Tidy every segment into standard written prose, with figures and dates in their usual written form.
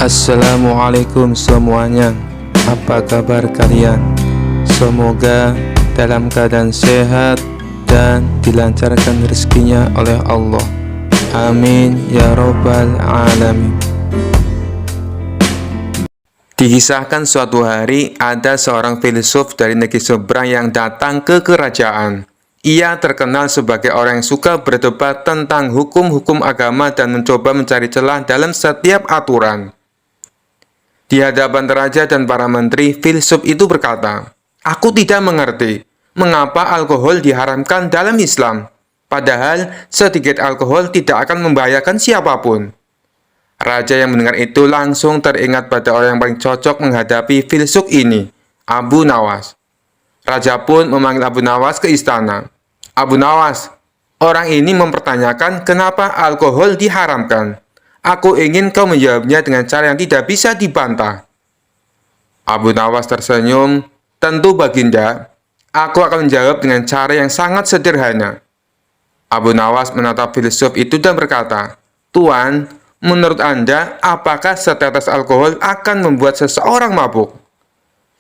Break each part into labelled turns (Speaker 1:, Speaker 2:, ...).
Speaker 1: Assalamualaikum semuanya. Apa kabar kalian? Semoga dalam keadaan sehat dan dilancarkan rezekinya oleh Allah. Amin ya robbal alamin. Dikisahkan suatu hari ada seorang filsuf dari negeri seberang yang datang ke kerajaan. Ia terkenal sebagai orang yang suka berdebat tentang hukum-hukum agama dan mencoba mencari celah dalam setiap aturan. Di hadapan raja dan para menteri, filsuf itu berkata, "Aku tidak mengerti mengapa alkohol diharamkan dalam Islam, padahal sedikit alkohol tidak akan membahayakan siapapun." Raja yang mendengar itu langsung teringat pada orang yang paling cocok menghadapi filsuf ini, Abu Nawas. Raja pun memanggil Abu Nawas ke istana. "Abu Nawas, orang ini mempertanyakan kenapa alkohol diharamkan. Aku ingin kau menjawabnya dengan cara yang tidak bisa dibantah." Abu Nawas tersenyum. "Tentu Baginda, aku akan menjawab dengan cara yang sangat sederhana." Abu Nawas menatap filsuf itu dan berkata, "Tuan, menurut Anda, apakah setetes alkohol akan membuat seseorang mabuk?"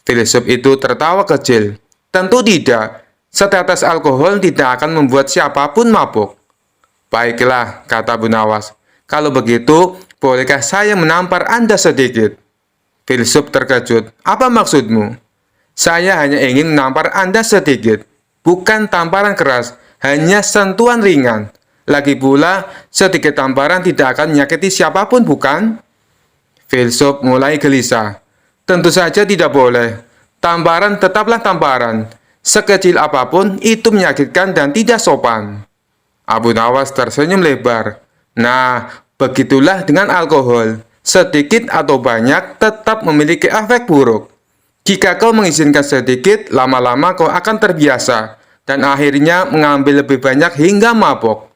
Speaker 1: Filsuf itu tertawa kecil. "Tentu tidak. Setetes alkohol tidak akan membuat siapapun mabuk." "Baiklah," kata Abu Nawas. "Kalau begitu, bolehkah saya menampar Anda sedikit?" Filsuf terkejut. "Apa maksudmu?" "Saya hanya ingin menampar Anda sedikit. Bukan tamparan keras, hanya sentuhan ringan. Lagi pula, sedikit tamparan tidak akan menyakiti siapapun, bukan?" Filsuf mulai gelisah. "Tentu saja tidak boleh. Tamparan tetaplah tamparan. Sekecil apapun, itu menyakitkan dan tidak sopan." Abu Nawas tersenyum lebar. "Nah, begitulah dengan alkohol. Sedikit atau banyak tetap memiliki efek buruk. Jika kau mengizinkan sedikit, lama-lama kau akan terbiasa dan akhirnya mengambil lebih banyak hingga mabuk."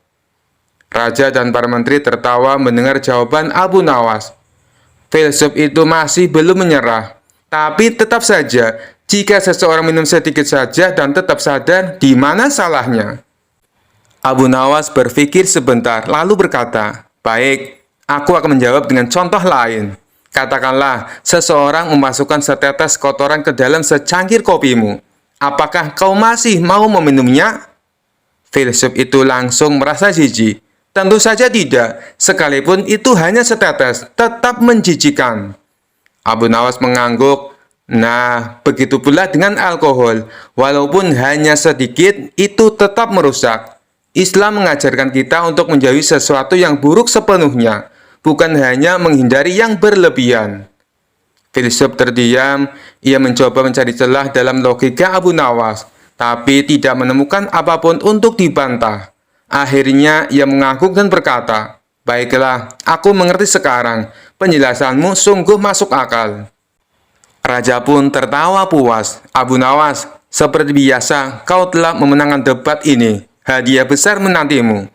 Speaker 1: Raja dan para menteri tertawa mendengar jawaban Abu Nawas. Filsuf itu masih belum menyerah. Tapi tetap saja, jika seseorang minum sedikit saja dan tetap sadar, di mana salahnya? Abu Nawas berpikir sebentar, lalu berkata, "Baik, aku akan menjawab dengan contoh lain. Katakanlah, seseorang memasukkan setetes kotoran ke dalam secangkir kopimu. Apakah kau masih mau meminumnya?" Filsuf itu langsung merasa jijik. "Tentu saja tidak, sekalipun itu hanya setetes, tetap menjijikan." Abu Nawas mengangguk. "Nah, begitu pula dengan alkohol. Walaupun hanya sedikit, itu tetap merusak. Islam mengajarkan kita untuk menjauhi sesuatu yang buruk sepenuhnya, bukan hanya menghindari yang berlebihan." Filsuf terdiam. Ia mencoba mencari celah dalam logika Abu Nawas, tapi tidak menemukan apapun untuk dibantah. Akhirnya ia mengangguk dan berkata, "Baiklah, aku mengerti sekarang. Penjelasanmu sungguh masuk akal." Raja pun tertawa puas. "Abu Nawas, seperti biasa, kau telah memenangkan debat ini. Hadiah besar menantimu."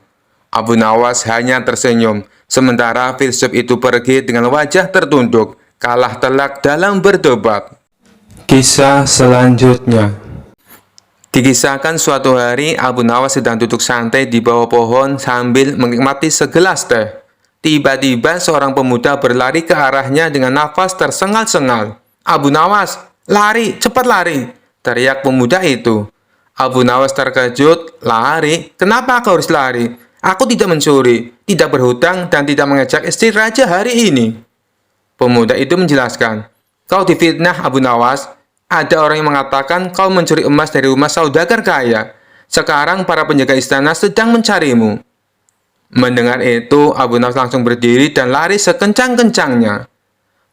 Speaker 1: Abu Nawas hanya tersenyum, sementara filsuf itu pergi dengan wajah tertunduk, kalah telak dalam berdebat. Kisah selanjutnya. Dikisahkan suatu hari, Abu Nawas sedang duduk santai di bawah pohon sambil menikmati segelas teh. Tiba-tiba seorang pemuda berlari ke arahnya dengan nafas tersengal-sengal. "Abu Nawas, lari, cepat lari!" teriak pemuda itu. Abu Nawas terkejut. "Lari? Kenapa kau harus lari? Aku tidak mencuri, tidak berhutang, dan tidak mengejek istri raja hari ini." Pemuda itu menjelaskan, "Kau difitnah, Abu Nawas. Ada orang yang mengatakan kau mencuri emas dari rumah saudagar kaya. Sekarang para penjaga istana sedang mencarimu." Mendengar itu, Abu Nawas langsung berdiri dan lari sekencang-kencangnya.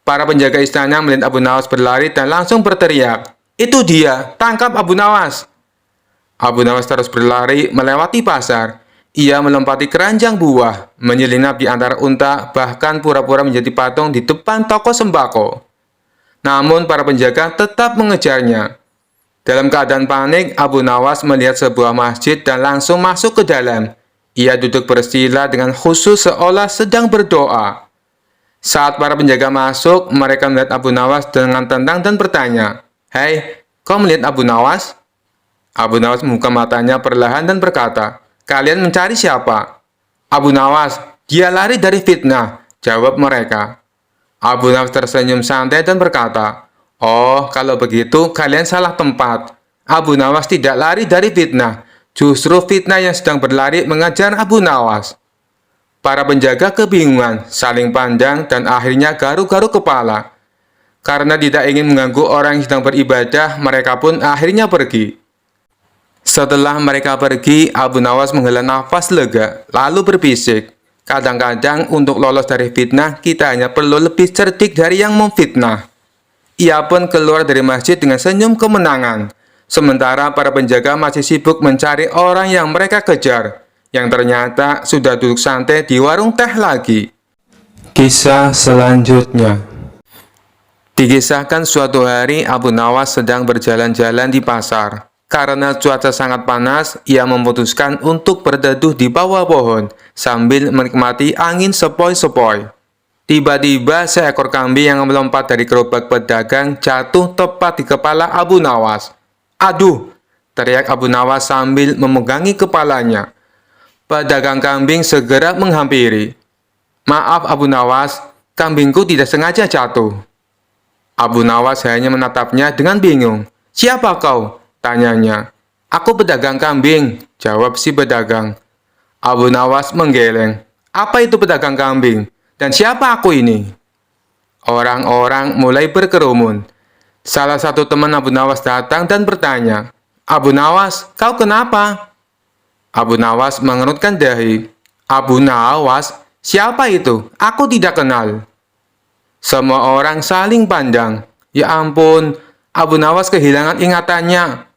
Speaker 1: Para penjaga istana melihat Abu Nawas berlari dan langsung berteriak, "Itu dia, tangkap Abu Nawas!" Abu Nawas terus berlari melewati pasar. Ia melompati keranjang buah, menyelinap di antara unta, bahkan pura-pura menjadi patung di depan toko sembako. Namun para penjaga tetap mengejarnya. Dalam keadaan panik, Abu Nawas melihat sebuah masjid dan langsung masuk ke dalam. Ia duduk bersila dengan khusyuk seolah sedang berdoa. Saat para penjaga masuk, mereka melihat Abu Nawas dengan tenang dan bertanya, "Hei, kau melihat Abu Nawas?" Abu Nawas membuka matanya perlahan dan berkata, "Kalian mencari siapa?" "Abu Nawas, dia lari dari fitnah," jawab mereka. Abu Nawas tersenyum santai dan berkata, "Oh, kalau begitu kalian salah tempat. Abu Nawas tidak lari dari fitnah. Justru fitnah yang sedang berlari mengejar Abu Nawas." Para penjaga kebingungan, saling pandang, dan akhirnya garuk-garuk kepala. Karena tidak ingin mengganggu orang yang sedang beribadah, mereka pun akhirnya pergi. Setelah mereka pergi, Abu Nawas menghela nafas lega, lalu berbisik, "Kadang-kadang untuk lolos dari fitnah, kita hanya perlu lebih cerdik dari yang memfitnah." Ia pun keluar dari masjid dengan senyum kemenangan. Sementara para penjaga masih sibuk mencari orang yang mereka kejar, yang ternyata sudah duduk santai di warung teh lagi. Kisah selanjutnya. Dikisahkan suatu hari Abu Nawas sedang berjalan-jalan di pasar. Karena cuaca sangat panas, ia memutuskan untuk berteduh di bawah pohon sambil menikmati angin sepoi-sepoi. Tiba-tiba seekor kambing yang melompat dari gerobak pedagang jatuh tepat di kepala Abu Nawas. "Aduh!" teriak Abu Nawas sambil memegangi kepalanya. Pedagang kambing segera menghampiri. "Maaf Abu Nawas, kambingku tidak sengaja jatuh." Abu Nawas hanya menatapnya dengan bingung. "Siapa kau?" tanyanya. "Aku pedagang kambing," jawab si pedagang. Abu Nawas menggeleng. "Apa itu pedagang kambing? Dan siapa aku ini?" Orang-orang mulai berkerumun. Salah satu teman Abu Nawas datang dan bertanya, "Abu Nawas, kau kenapa?" Abu Nawas mengerutkan dahi. "Abu Nawas? Siapa itu? Aku tidak kenal." Semua orang saling pandang. Ya ampun, Abu Nawas kehilangan ingatannya.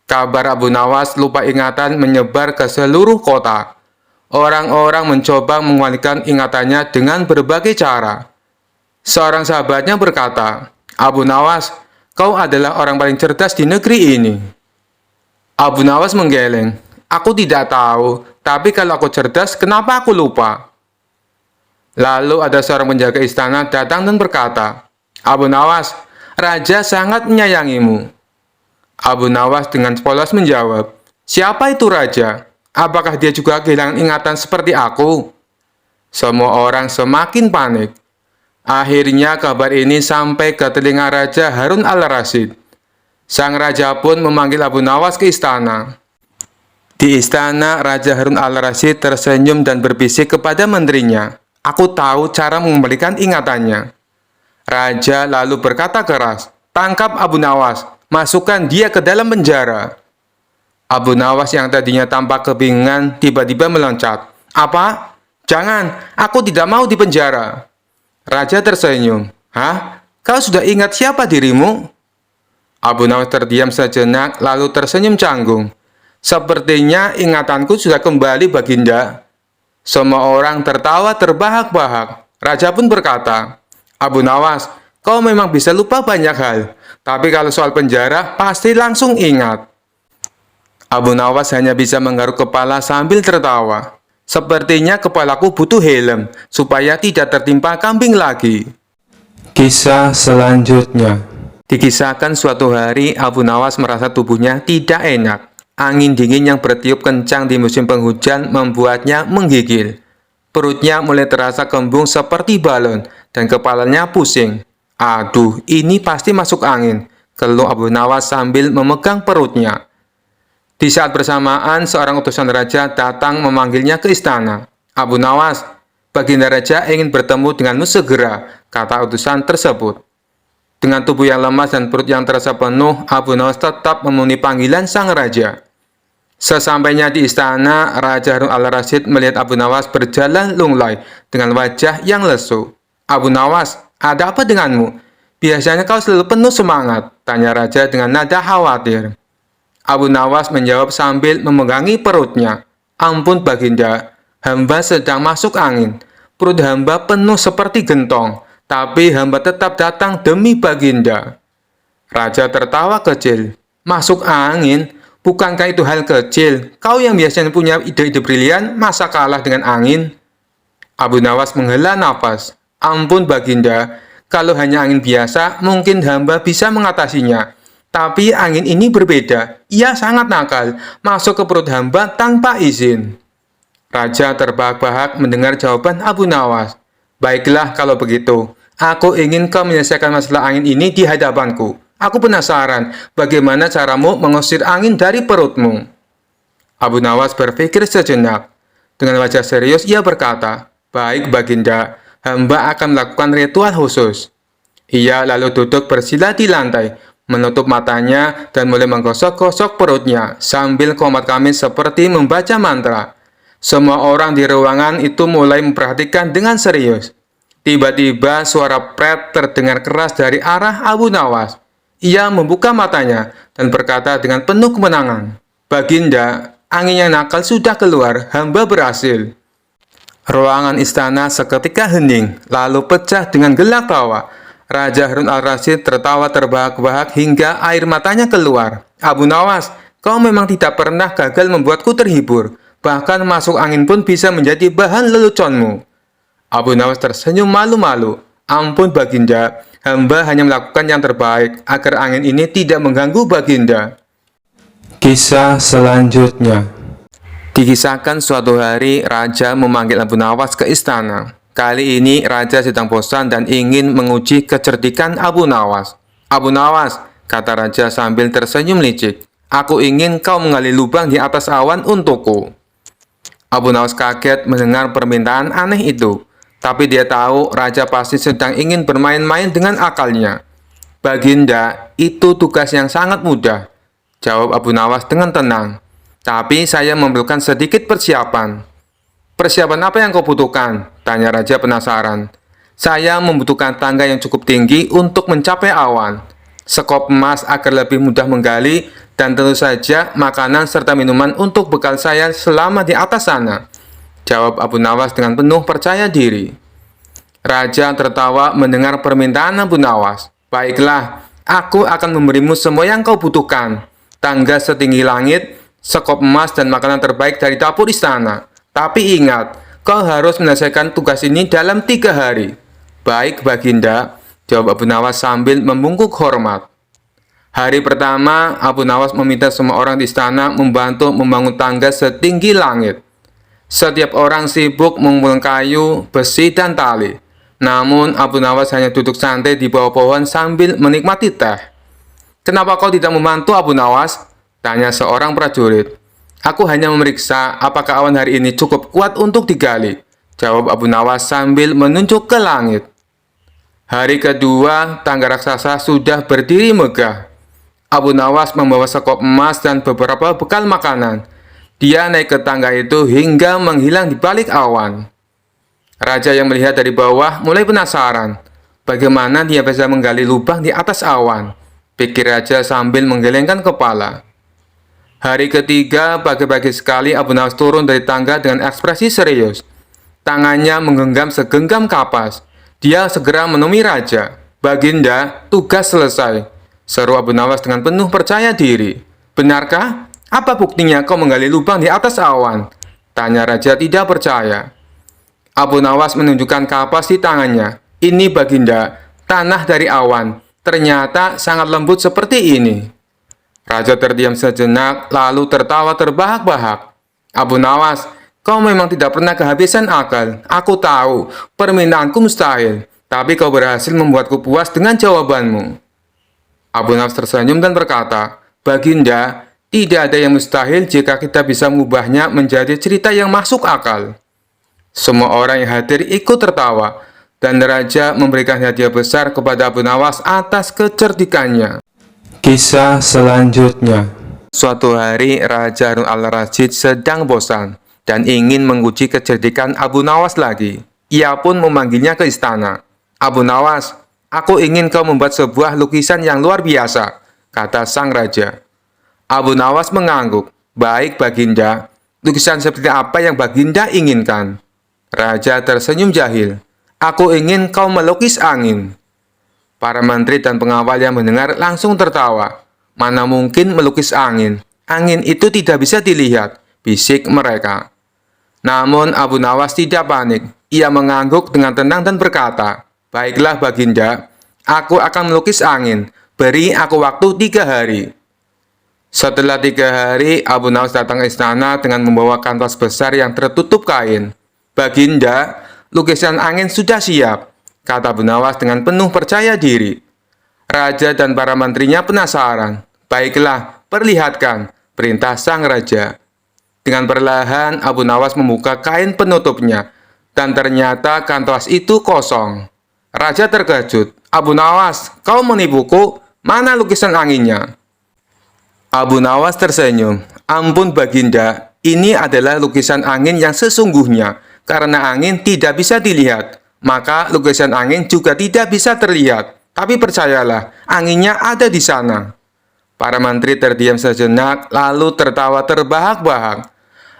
Speaker 1: Kabar Abu Nawas lupa ingatan menyebar ke seluruh kota. Orang-orang mencoba mengalihkan ingatannya dengan berbagai cara. Seorang sahabatnya berkata, "Abu Nawas, kau adalah orang paling cerdas di negeri ini." Abu Nawas menggeleng. "Aku tidak tahu, tapi kalau aku cerdas, kenapa aku lupa?" Lalu ada seorang penjaga istana datang dan berkata, "Abu Nawas, Raja sangat menyayangimu." Abu Nawas dengan polos menjawab, "Siapa itu Raja? Apakah dia juga kehilangan ingatan seperti aku?" Semua orang semakin panik. Akhirnya kabar ini sampai ke telinga Raja Harun al-Rasyid. Sang Raja pun memanggil Abu Nawas ke istana. Di istana, Raja Harun al-Rasyid tersenyum dan berbisik kepada menterinya, "Aku tahu cara mengembalikan ingatannya." Raja lalu berkata keras, "Tangkap Abu Nawas, masukkan dia ke dalam penjara." Abu Nawas yang tadinya tampak kebingungan tiba-tiba meloncat. "Apa? Jangan, aku tidak mau dipenjara." Raja tersenyum. "Hah? Kau sudah ingat siapa dirimu?" Abu Nawas terdiam sejenak lalu tersenyum canggung. "Sepertinya ingatanku sudah kembali, Baginda." Semua orang tertawa terbahak-bahak. Raja pun berkata, "Abu Nawas, kau memang bisa lupa banyak hal, tapi kalau soal penjara pasti langsung ingat." Abu Nawas hanya bisa menggaruk kepala sambil tertawa. "Sepertinya kepalaku butuh helm, supaya tidak tertimpa kambing lagi." Kisah selanjutnya. Dikisahkan suatu hari Abu Nawas merasa tubuhnya tidak enak. Angin dingin yang bertiup kencang di musim penghujan membuatnya menggigil. Perutnya mulai terasa kembung seperti balon dan kepalanya pusing. "Aduh, ini pasti masuk angin," keluh Abu Nawas sambil memegang perutnya. Di saat bersamaan, seorang utusan raja datang memanggilnya ke istana. "Abu Nawas, Baginda Raja ingin bertemu denganmu segera," kata utusan tersebut. Dengan tubuh yang lemas dan perut yang terasa penuh, Abu Nawas tetap memenuhi panggilan sang raja. Sesampainya di istana, Raja Harun al-Rasyid melihat Abu Nawas berjalan lunglai dengan wajah yang lesu. "Abu Nawas, ada apa denganmu? Biasanya kau selalu penuh semangat," tanya Raja dengan nada khawatir. Abu Nawas menjawab sambil memegangi perutnya. "Ampun Baginda, hamba sedang masuk angin. Perut hamba penuh seperti gentong, tapi hamba tetap datang demi Baginda." Raja tertawa kecil. "Masuk angin? Bukankah itu hal kecil? Kau yang biasanya punya ide-ide brilian, masa kalah dengan angin?" Abu Nawas menghela nafas. "Ampun Baginda, kalau hanya angin biasa, mungkin hamba bisa mengatasinya. Tapi angin ini berbeda. Ia sangat nakal, masuk ke perut hamba tanpa izin." Raja terbahak-bahak mendengar jawaban Abu Nawas. "Baiklah kalau begitu, Aku ingin kau menyelesaikan masalah angin ini di hadapanku. Aku penasaran bagaimana caramu mengusir angin dari perutmu. Abu Nawas berpikir sejenak. Dengan wajah serius ia berkata, "Baik Baginda, hamba akan melakukan ritual khusus." Ia lalu duduk bersila di lantai, menutup matanya dan mulai menggosok-gosok perutnya sambil komat kami seperti membaca mantra. Semua orang di ruangan itu mulai memperhatikan dengan serius. Tiba-tiba suara pret terdengar keras dari arah Abu Nawas. Ia membuka matanya dan berkata dengan penuh kemenangan, "Baginda, angin yang nakal sudah keluar, hamba berhasil." Ruangan istana seketika hening, lalu pecah dengan gelak tawa. Raja Harun al-Rasyid tertawa terbahak-bahak hingga air matanya keluar. "Abu Nawas, kau memang tidak pernah gagal membuatku terhibur. Bahkan masuk angin pun bisa menjadi bahan leluconmu." Abu Nawas tersenyum malu-malu. "Ampun Baginda, hamba hanya melakukan yang terbaik agar angin ini tidak mengganggu Baginda." Kisah selanjutnya. Dikisahkan suatu hari Raja memanggil Abu Nawas ke istana. Kali ini Raja sedang bosan dan ingin menguji kecerdikan Abu Nawas. "Abu Nawas," kata Raja sambil tersenyum licik, "aku ingin kau menggali lubang di atas awan untukku." Abu Nawas kaget mendengar permintaan aneh itu. Tapi dia tahu Raja pasti sedang ingin bermain-main dengan akalnya. "Baginda, itu tugas yang sangat mudah," jawab Abu Nawas dengan tenang. "Tapi saya memerlukan sedikit persiapan." "Persiapan apa yang kau butuhkan?" tanya Raja penasaran. "Saya membutuhkan tangga yang cukup tinggi untuk mencapai awan, sekop emas agar lebih mudah menggali, dan tentu saja makanan serta minuman untuk bekal saya selama di atas sana," jawab Abu Nawas dengan penuh percaya diri. Raja tertawa mendengar permintaan Abu Nawas. "Baiklah, aku akan memberimu semua yang kau butuhkan. Tangga setinggi langit, sekop emas, dan makanan terbaik dari dapur istana. Tapi ingat, kau harus menyelesaikan tugas ini dalam 3 hari. "Baik, Baginda," jawab Abu Nawas sambil membungkuk hormat. Hari pertama, Abu Nawas meminta semua orang di istana membantu membangun tangga setinggi langit. Setiap orang sibuk mengumpulkan kayu, besi, dan tali. Namun, Abu Nawas hanya duduk santai di bawah pohon sambil menikmati teh. "Kenapa kau tidak membantu, Abu Nawas?" tanya seorang prajurit. "Aku hanya memeriksa apakah awan hari ini cukup kuat untuk digali," jawab Abu Nawas sambil menunjuk ke langit. Hari kedua, tangga raksasa sudah berdiri megah. Abu Nawas membawa sekop emas dan beberapa bekal makanan. Dia naik ke tangga itu hingga menghilang di balik awan. Raja yang melihat dari bawah mulai penasaran. Bagaimana dia bisa menggali lubang di atas awan? Pikir Raja sambil menggelengkan kepala. Hari ketiga, pagi-pagi sekali Abu Nawas turun dari tangga dengan ekspresi serius. Tangannya menggenggam segenggam kapas. Dia segera menemui Raja. "Baginda, tugas selesai," seru Abu Nawas dengan penuh percaya diri. "Benarkah? Apa buktinya kau menggali lubang di atas awan?" tanya Raja tidak percaya. Abu Nawas menunjukkan kapas di tangannya. "Ini Baginda, tanah dari awan. Ternyata sangat lembut seperti ini." Raja terdiam sejenak, lalu tertawa terbahak-bahak. "Abu Nawas, kau memang tidak pernah kehabisan akal. Aku tahu, permintaanku mustahil, tapi kau berhasil membuatku puas dengan jawabanmu." Abu Nawas tersenyum dan berkata, "Baginda, tidak ada yang mustahil jika kita bisa mengubahnya menjadi cerita yang masuk akal." Semua orang yang hadir ikut tertawa, dan Raja memberikan hadiah besar kepada Abu Nawas atas kecerdikannya. Kisah selanjutnya. Suatu hari, Raja Harun al-Rasyid sedang bosan dan ingin menguji kecerdikan Abu Nawas lagi. Ia pun memanggilnya ke istana. "Abu Nawas, aku ingin kau membuat sebuah lukisan yang luar biasa," kata sang raja. Abu Nawas mengangguk. "Baik, Baginda. Lukisan seperti apa yang Baginda inginkan?" Raja tersenyum jahil. "Aku ingin kau melukis angin." Para menteri dan pengawal yang mendengar langsung tertawa. "Mana mungkin melukis angin? Angin itu tidak bisa dilihat," bisik mereka. Namun Abu Nawas tidak panik. Ia mengangguk dengan tenang dan berkata, "Baiklah Baginda, aku akan melukis angin. Beri aku waktu 3 hari." Setelah 3 hari, Abu Nawas datang ke istana dengan membawa kanvas besar yang tertutup kain. "Baginda, lukisan angin sudah siap. kata Abu Nawas dengan penuh percaya diri. Raja dan para menterinya penasaran. Baiklah, perlihatkan, perintah sang raja. Dengan perlahan, Abu Nawas membuka kain penutupnya, dan ternyata kanvas itu kosong. Raja terkejut. Abu Nawas, kau menipuku? Mana lukisan anginnya? Abu Nawas tersenyum. Ampun Baginda, ini adalah lukisan angin yang sesungguhnya. Karena angin tidak bisa dilihat, maka lukisan angin juga tidak bisa terlihat. Tapi percayalah, anginnya ada di sana. Para menteri terdiam sejenak, lalu tertawa terbahak-bahak.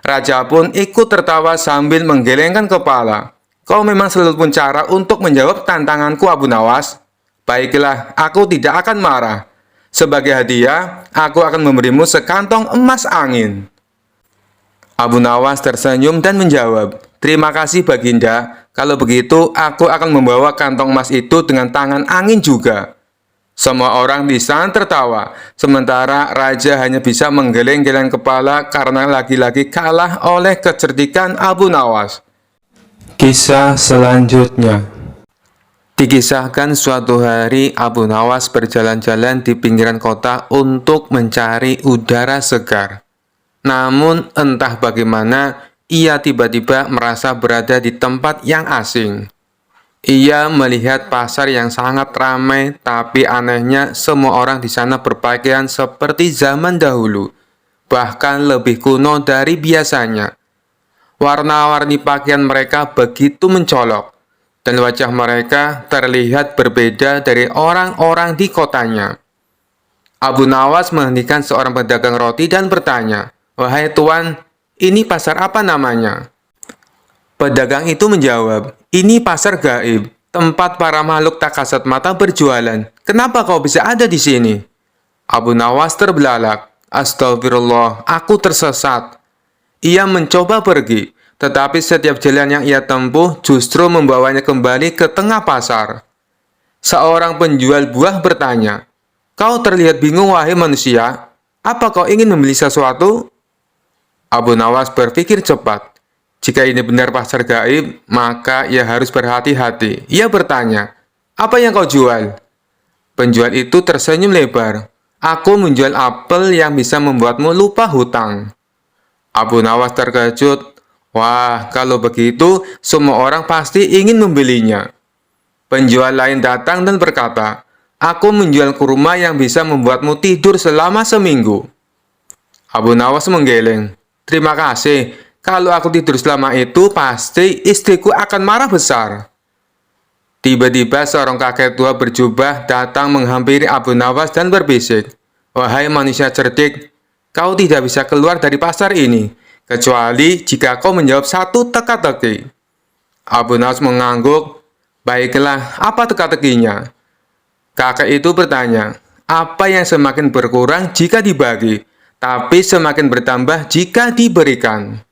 Speaker 1: Raja pun ikut tertawa sambil menggelengkan kepala. Kau memang selalu pun cara untuk menjawab tantanganku, Abu Nawas. Baiklah, aku tidak akan marah. Sebagai hadiah, aku akan memberimu sekantong emas angin. Abu Nawas tersenyum dan menjawab, terima kasih Baginda. Kalau begitu, aku akan membawa kantong emas itu dengan tangan angin juga. Semua orang di sana tertawa, sementara raja hanya bisa menggeleng-geleng kepala karena lagi-lagi kalah oleh kecerdikan Abu Nawas. Kisah selanjutnya. Dikisahkan suatu hari Abu Nawas berjalan-jalan di pinggiran kota untuk mencari udara segar. Namun entah bagaimana, ia tiba-tiba merasa berada di tempat yang asing. Ia melihat pasar yang sangat ramai, tapi anehnya semua orang di sana berpakaian seperti zaman dahulu, bahkan lebih kuno dari biasanya. Warna-warni pakaian mereka begitu mencolok, dan wajah mereka terlihat berbeda dari orang-orang di kotanya. Abu Nawas menghentikan seorang pedagang roti dan bertanya, "Wahai tuan, ini pasar apa namanya?" Pedagang itu menjawab, "Ini pasar gaib, tempat para makhluk tak kasat mata berjualan. Kenapa kau bisa ada di sini?" Abu Nawas terbelalak. "Astagfirullah, aku tersesat." Ia mencoba pergi, tetapi setiap jalan yang ia tempuh justru membawanya kembali ke tengah pasar. Seorang penjual buah bertanya, "Kau terlihat bingung wahai manusia, apa kau ingin membeli sesuatu?" Abu Nawas berpikir cepat. Jika ini benar pasar gaib, maka ia harus berhati-hati. Ia bertanya, "Apa yang kau jual?" Penjual itu tersenyum lebar. "Aku menjual apel yang bisa membuatmu lupa hutang." Abu Nawas terkejut. Wah, kalau begitu, semua orang pasti ingin membelinya. Penjual lain datang dan berkata, "Aku menjual kurma yang bisa membuatmu tidur selama seminggu." Abu Nawas menggeleng. "Terima kasih. Kalau aku tidur selama itu, pasti istriku akan marah besar." Tiba-tiba seorang kakek tua berjubah datang menghampiri Abu Nawas dan berbisik, "Wahai manusia cerdik, kau tidak bisa keluar dari pasar ini, kecuali jika kau menjawab satu teka-teki." Abu Nawas mengangguk. "Baiklah, apa teka-tekinya?" Kakek itu bertanya, "Apa yang semakin berkurang jika dibagi, tapi semakin bertambah jika diberikan?"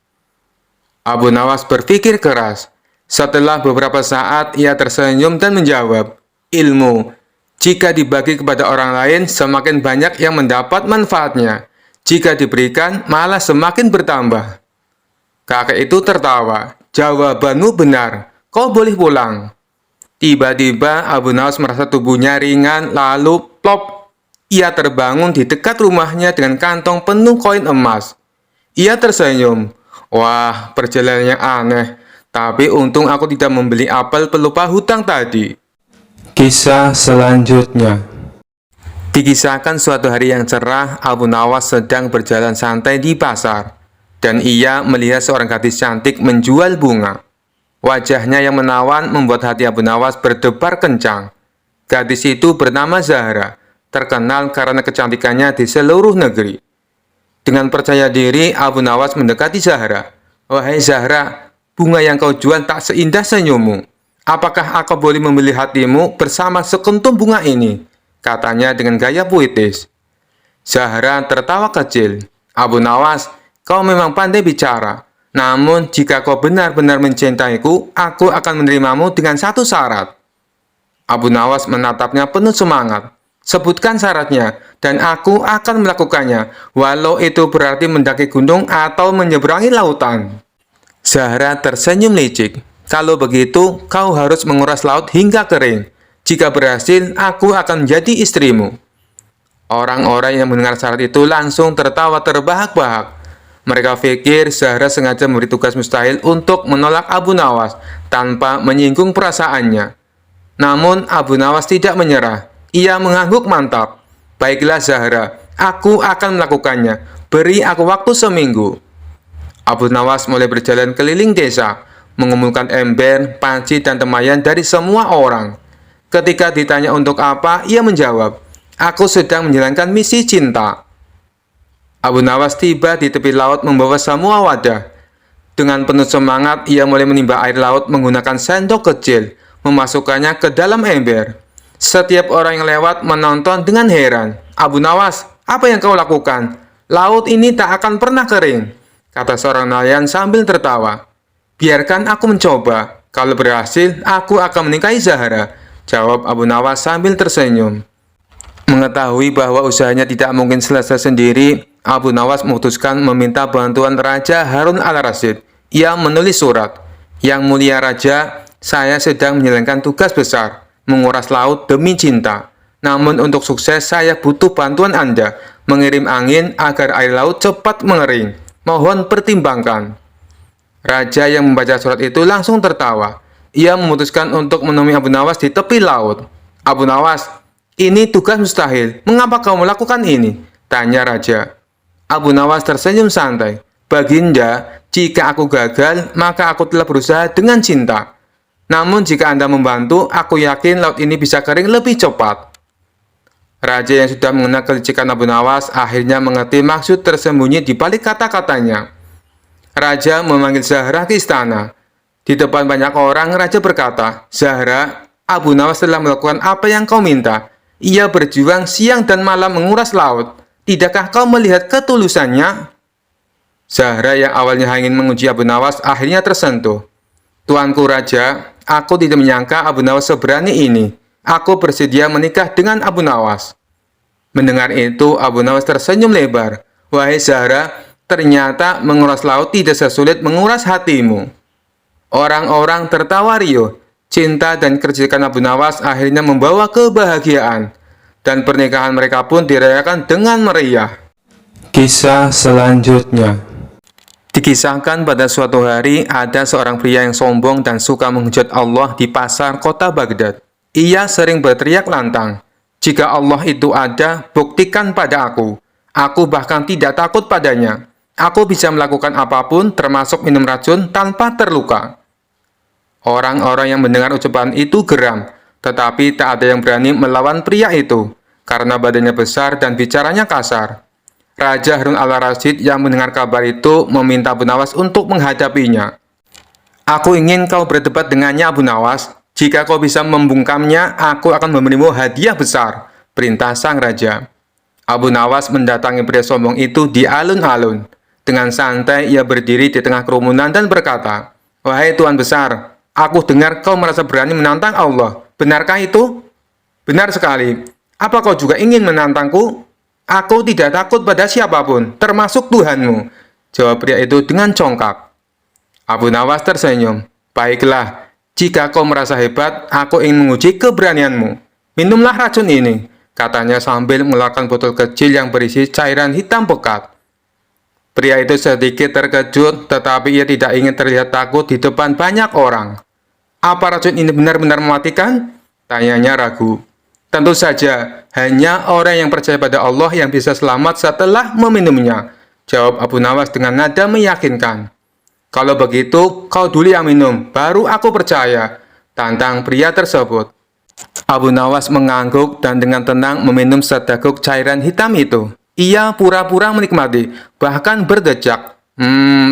Speaker 1: Abu Nawas berpikir keras. Setelah beberapa saat, ia tersenyum dan menjawab, "Ilmu. Jika dibagi kepada orang lain, semakin banyak yang mendapat manfaatnya. Jika diberikan, malah semakin bertambah." Kakek itu tertawa. "Jawabanmu benar. Kau boleh pulang." Tiba-tiba, Abu Nawas merasa tubuhnya ringan, lalu plop. Ia terbangun di dekat rumahnya dengan kantong penuh koin emas. Ia tersenyum. Wah, perjalanan yang aneh. Tapi untung aku tidak membeli apel pelupa hutang tadi. Kisah selanjutnya. Dikisahkan suatu hari yang cerah, Abu Nawas sedang berjalan santai di pasar. Dan ia melihat seorang gadis cantik menjual bunga. Wajahnya yang menawan membuat hati Abu Nawas berdebar kencang. Gadis itu bernama Zahra, terkenal karena kecantikannya di seluruh negeri. Dengan percaya diri, Abu Nawas mendekati Zahra. "Wahai Zahra, bunga yang kau jual tak seindah senyummu. Apakah aku boleh membeli hatimu bersama sekuntum bunga ini?" katanya dengan gaya puitis. Zahra tertawa kecil. "Abu Nawas, kau memang pandai bicara. Namun, jika kau benar-benar mencintaiku, aku akan menerimamu dengan satu syarat." Abu Nawas menatapnya penuh semangat. "Sebutkan syaratnya, dan aku akan melakukannya, walau itu berarti mendaki gunung atau menyeberangi lautan." Zahra tersenyum licik. Kalau begitu, kau harus menguras laut hingga kering. Jika berhasil, aku akan menjadi istrimu." Orang-orang yang mendengar syarat itu langsung tertawa terbahak-bahak. Mereka pikir Zahra sengaja memberi tugas mustahil untuk menolak Abu Nawas tanpa menyinggung perasaannya. Namun Abu Nawas tidak menyerah. Ia mengangguk mantap. "Baiklah Zahra, aku akan melakukannya. Beri aku waktu seminggu." Abu Nawas mulai berjalan keliling desa, mengumpulkan ember, panci, dan temayan dari semua orang. Ketika ditanya untuk apa, ia menjawab, "Aku sedang menjalankan misi cinta." Abu Nawas tiba di tepi laut membawa semua wadah. Dengan penuh semangat, ia mulai menimba air laut menggunakan sendok kecil, memasukkannya ke dalam ember. Setiap orang yang lewat menonton dengan heran. "Abu Nawas, apa yang kau lakukan? Laut ini tak akan pernah kering," kata seorang nelayan sambil tertawa. "Biarkan aku mencoba. Kalau berhasil, aku akan menikahi Zahra," jawab Abu Nawas sambil tersenyum. Mengetahui bahwa usahanya tidak mungkin selesai sendiri, Abu Nawas memutuskan meminta bantuan Raja Harun al-Rasyid. Ia menulis surat, "Yang mulia Raja, saya sedang menjalankan tugas besar, menguras laut demi cinta. Namun untuk sukses saya butuh bantuan Anda, mengirim angin agar air laut cepat mengering. Mohon pertimbangkan." Raja yang membaca surat itu langsung tertawa. Ia memutuskan untuk menemui Abu Nawas di tepi laut. "Abu Nawas, ini tugas mustahil. Mengapa kau melakukan ini?" tanya Raja. Abu Nawas tersenyum santai. "Baginda, jika aku gagal, maka aku telah berusaha dengan cinta. Namun jika Anda membantu, aku yakin laut ini bisa kering lebih cepat." Raja yang sudah mengenal kelicikan Abu Nawas akhirnya mengerti maksud tersembunyi di balik kata-katanya. Raja memanggil Zahra ke istana. Di depan banyak orang, Raja berkata, "Zahra, Abu Nawas telah melakukan apa yang kau minta. Ia berjuang siang dan malam menguras laut. Tidakkah kau melihat ketulusannya?" Zahra yang awalnya ingin menguji Abu Nawas akhirnya tersentuh. "Tuanku Raja, aku tidak menyangka Abu Nawas seberani ini. Aku bersedia menikah dengan Abu Nawas." Mendengar itu, Abu Nawas tersenyum lebar. "Wahai Zahra, ternyata menguras laut tidak sesulit menguras hatimu." Orang-orang tertawa riuh. Cinta dan kecerdikan Abu Nawas akhirnya membawa kebahagiaan, dan pernikahan mereka pun dirayakan dengan meriah. Kisah selanjutnya. Dikisahkan pada suatu hari ada seorang pria yang sombong dan suka menghujat Allah di pasar kota Baghdad. Ia sering berteriak lantang, "Jika Allah itu ada, buktikan pada aku. Aku bahkan tidak takut padanya. Aku bisa melakukan apapun termasuk minum racun tanpa terluka." Orang-orang yang mendengar ucapan itu geram, tetapi tak ada yang berani melawan pria itu, karena badannya besar dan bicaranya kasar. Raja Harun al-Rasyid yang mendengar kabar itu meminta Abu Nawas untuk menghadapinya. "Aku ingin kau berdebat dengannya, Abu Nawas. Jika kau bisa membungkamnya, aku akan memberimu hadiah besar," perintah sang raja. Abu Nawas mendatangi pria sombong itu di alun-alun. Dengan santai ia berdiri di tengah kerumunan dan berkata, "Wahai Tuan Besar, aku dengar kau merasa berani menantang Allah. Benarkah itu?" "Benar sekali. Apa kau juga ingin menantangku?" "Aku tidak takut pada siapapun, termasuk Tuhanmu," jawab pria itu dengan congkak. Abu Nawas tersenyum. "Baiklah, jika kau merasa hebat, aku ingin menguji keberanianmu. Minumlah racun ini," katanya sambil mengeluarkan botol kecil yang berisi cairan hitam pekat. Pria itu sedikit terkejut, tetapi ia tidak ingin terlihat takut di depan banyak orang. "Apa racun ini benar-benar mematikan?" tanyanya ragu. "Tentu saja, hanya orang yang percaya pada Allah yang bisa selamat setelah meminumnya," jawab Abu Nawas dengan nada meyakinkan. "Kalau begitu, kau dulu yang minum, baru aku percaya," tantang pria tersebut. Abu Nawas mengangguk dan dengan tenang meminum seteguk cairan hitam itu. Ia pura-pura menikmati, bahkan berdecak.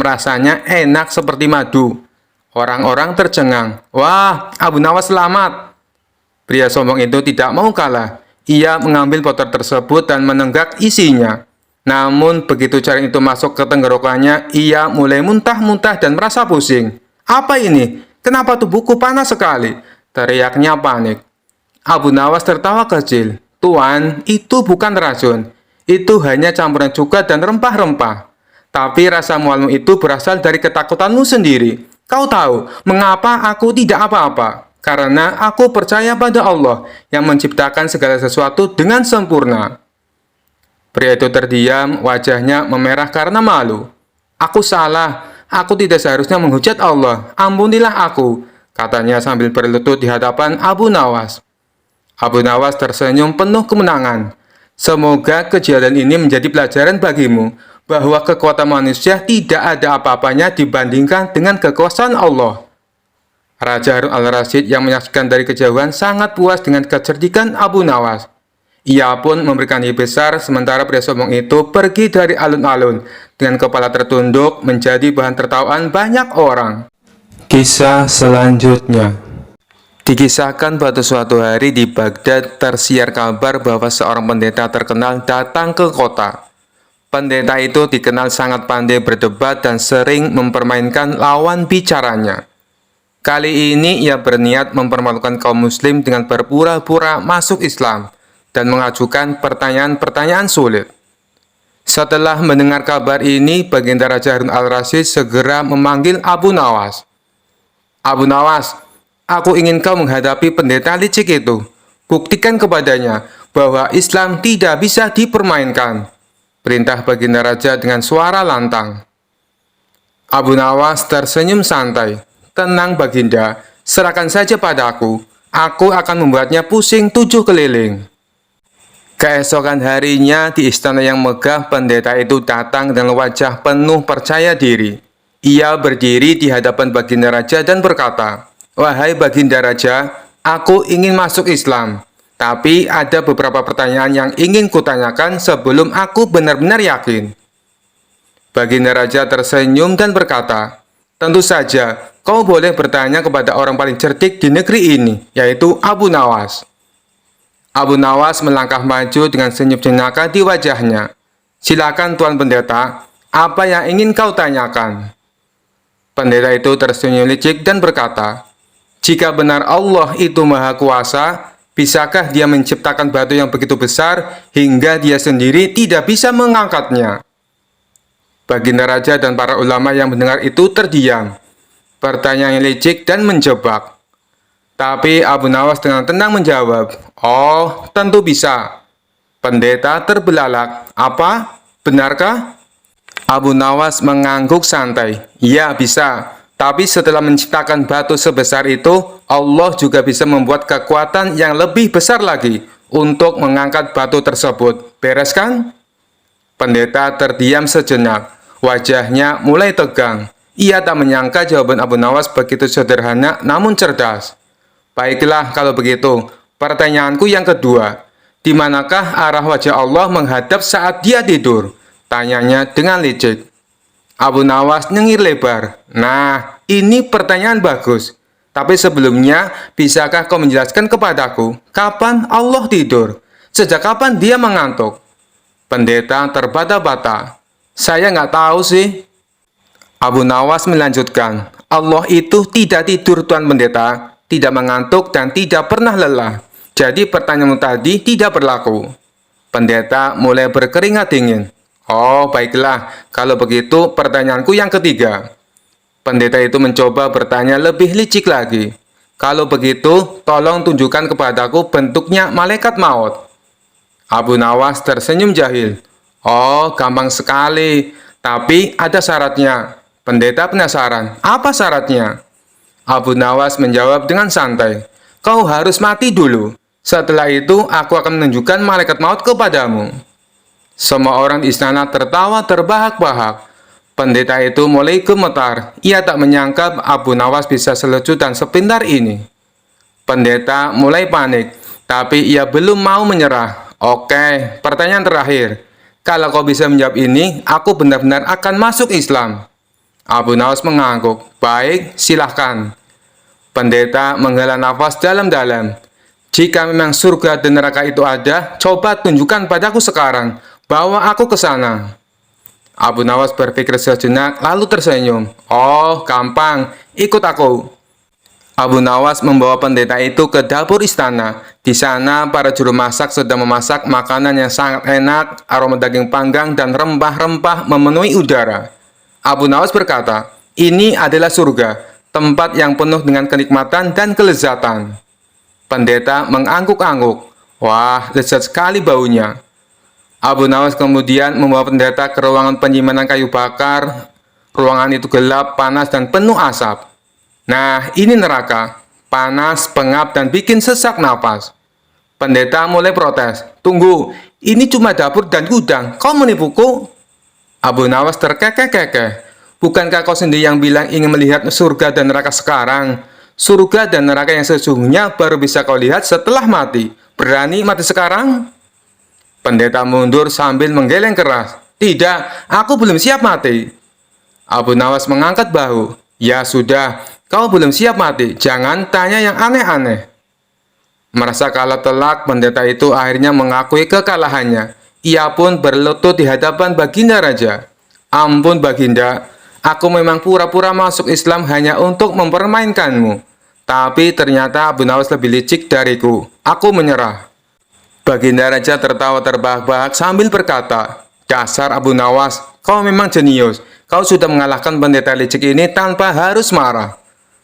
Speaker 1: Rasanya enak seperti madu." Orang-orang tercengang. "Wah, Abu Nawas selamat." Pria sombong itu tidak mau kalah. Ia mengambil botol tersebut dan menenggak isinya. Namun begitu cairan itu masuk ke tenggorokannya, ia mulai muntah-muntah dan merasa pusing. "Apa ini? Kenapa tubuhku panas sekali?" teriaknya panik. Abu Nawas tertawa kecil. "Tuan, itu bukan racun. Itu hanya campuran cuka dan rempah-rempah. Tapi rasa mualmu itu berasal dari ketakutanmu sendiri. Kau tahu mengapa aku tidak apa-apa? Karena aku percaya pada Allah yang menciptakan segala sesuatu dengan sempurna. Pria itu terdiam, wajahnya memerah karena malu. Aku salah, aku tidak seharusnya menghujat Allah. Ampunilah aku, katanya sambil berlutut di hadapan Abu Nawas. Abu Nawas tersenyum penuh kemenangan. Semoga kejadian ini menjadi pelajaran bagimu, bahwa kekuatan manusia tidak ada apa-apanya dibandingkan dengan kekuasaan Allah. Raja Harun al-Rasyid yang menyaksikan dari kejauhan sangat puas dengan kecerdikan Abu Nawas. Ia pun memberikan hadiah besar sementara pria sombong itu pergi dari alun-alun dengan kepala tertunduk menjadi bahan tertawaan banyak orang. Kisah selanjutnya. Dikisahkan pada suatu hari di Baghdad tersiar kabar bahwa seorang pendeta terkenal datang ke kota. Pendeta itu dikenal sangat pandai berdebat dan sering mempermainkan lawan bicaranya. Kali ini ia berniat mempermalukan kaum muslim dengan berpura-pura masuk Islam dan mengajukan pertanyaan-pertanyaan sulit. Setelah mendengar kabar ini, Baginda Raja Harun al-Rasyid segera memanggil Abu Nawas. Abu Nawas, aku ingin kau menghadapi pendeta licik itu. Buktikan kepadanya bahwa Islam tidak bisa dipermainkan. Perintah Baginda Raja dengan suara lantang. Abu Nawas tersenyum santai. Tenang Baginda, serahkan saja padaku. Aku akan membuatnya pusing 7 keliling. Keesokan harinya di istana yang megah, pendeta itu datang dengan wajah penuh percaya diri. Ia berdiri di hadapan Baginda Raja dan berkata, "Wahai Baginda Raja, aku ingin masuk Islam. Tapi ada beberapa pertanyaan yang ingin kutanyakan sebelum aku benar-benar yakin." Baginda Raja tersenyum dan berkata, "Tentu saja, kau boleh bertanya kepada orang paling cerdik di negeri ini, yaitu Abu Nawas." Abu Nawas melangkah maju dengan senyum jenaka di wajahnya. "Silakan Tuan Pendeta, apa yang ingin kau tanyakan?" Pendeta itu tersenyum licik dan berkata, "Jika benar Allah itu Maha Kuasa, bisakah Dia menciptakan batu yang begitu besar hingga Dia sendiri tidak bisa mengangkatnya?" Baginda Raja dan para ulama yang mendengar itu terdiam. Pertanyaan yang licik dan menjebak. Tapi Abu Nawas dengan tenang menjawab, "Oh, tentu bisa." Pendeta terbelalak, "Apa? Benarkah?" Abu Nawas mengangguk santai, "Ya, bisa. Tapi setelah menciptakan batu sebesar itu, Allah juga bisa membuat kekuatan yang lebih besar lagi untuk mengangkat batu tersebut. Beres kan?" Pendeta terdiam sejenak. Wajahnya mulai tegang. Ia tak menyangka jawaban Abu Nawas begitu sederhana namun cerdas. "Baiklah kalau begitu. Pertanyaanku yang kedua. Di manakah arah wajah Allah menghadap saat Dia tidur?" Tanyanya dengan licik. Abu Nawas nyengir lebar. "Nah, ini pertanyaan bagus. Tapi sebelumnya, bisakah kau menjelaskan kepadaku, kapan Allah tidur? Sejak kapan Dia mengantuk?" Pendeta terbata-bata. "Saya nggak tahu sih." Abu Nawas melanjutkan, "Allah itu tidak tidur Tuan Pendeta, tidak mengantuk dan tidak pernah lelah. Jadi pertanyaanmu tadi tidak berlaku." Pendeta mulai berkeringat dingin. "Oh, baiklah, kalau begitu pertanyaanku yang ketiga." Pendeta itu mencoba bertanya lebih licik lagi. "Kalau begitu, tolong tunjukkan kepadaku bentuknya malaikat maut." Abu Nawas tersenyum jahil. "Oh, gampang sekali. Tapi ada syaratnya." Pendeta penasaran. "Apa syaratnya?" Abu Nawas menjawab dengan santai. "Kau harus mati dulu. Setelah itu, aku akan menunjukkan malaikat maut kepadamu." Semua orang di istana tertawa terbahak-bahak. Pendeta itu mulai gemetar. Ia tak menyangka Abu Nawas bisa selucu dan sepintar ini. Pendeta mulai panik, tapi ia belum mau menyerah. "Oke, pertanyaan terakhir. Kalau kau bisa menjawab ini, aku benar-benar akan masuk Islam." Abu Nawas mengangguk. "Baik, silahkan." Pendeta menghela nafas dalam-dalam. "Jika memang surga dan neraka itu ada, coba tunjukkan padaku sekarang. Bawa aku ke sana." Abu Nawas berpikir sejenak, lalu tersenyum. "Oh, gampang. Ikut aku." Abu Nawas membawa pendeta itu ke dapur istana. Di sana, para juru masak sedang memasak makanan yang sangat enak, aroma daging panggang dan rempah-rempah memenuhi udara. Abu Nawas berkata, "Ini adalah surga. tempat yang penuh dengan kenikmatan dan kelezatan. Pendeta mengangguk-angguk. Wah, lezat sekali baunya. Abu Nawas kemudian membawa pendeta ke ruangan penyimpanan kayu bakar. Ruangan itu gelap, panas, dan penuh asap. Nah, ini neraka. Panas, pengap, dan bikin sesak napas. Pendeta mulai protes. Tunggu, ini cuma dapur dan gudang. Kau menipuku? Abu Nawas terkekeh-kekeh. Bukankah kau sendiri yang bilang ingin melihat surga dan neraka sekarang? Surga dan neraka yang sesungguhnya baru bisa kau lihat setelah mati. Berani mati sekarang? Pendeta mundur sambil menggeleng keras. Tidak, aku belum siap mati. Abu Nawas mengangkat bahu. Ya sudah, kau belum siap mati. Jangan tanya yang aneh-aneh. Merasa kalah telak, pendeta itu akhirnya mengakui kekalahannya. Ia pun berlutut di hadapan Baginda Raja. Ampun Baginda, aku memang pura-pura masuk Islam hanya untuk mempermainkanmu. Tapi ternyata Abu Nawas lebih licik dariku. Aku menyerah. Baginda Raja tertawa terbahak-bahak sambil berkata, dasar Abu Nawas, kau memang jenius. Kau sudah mengalahkan pendeta licik ini tanpa harus marah.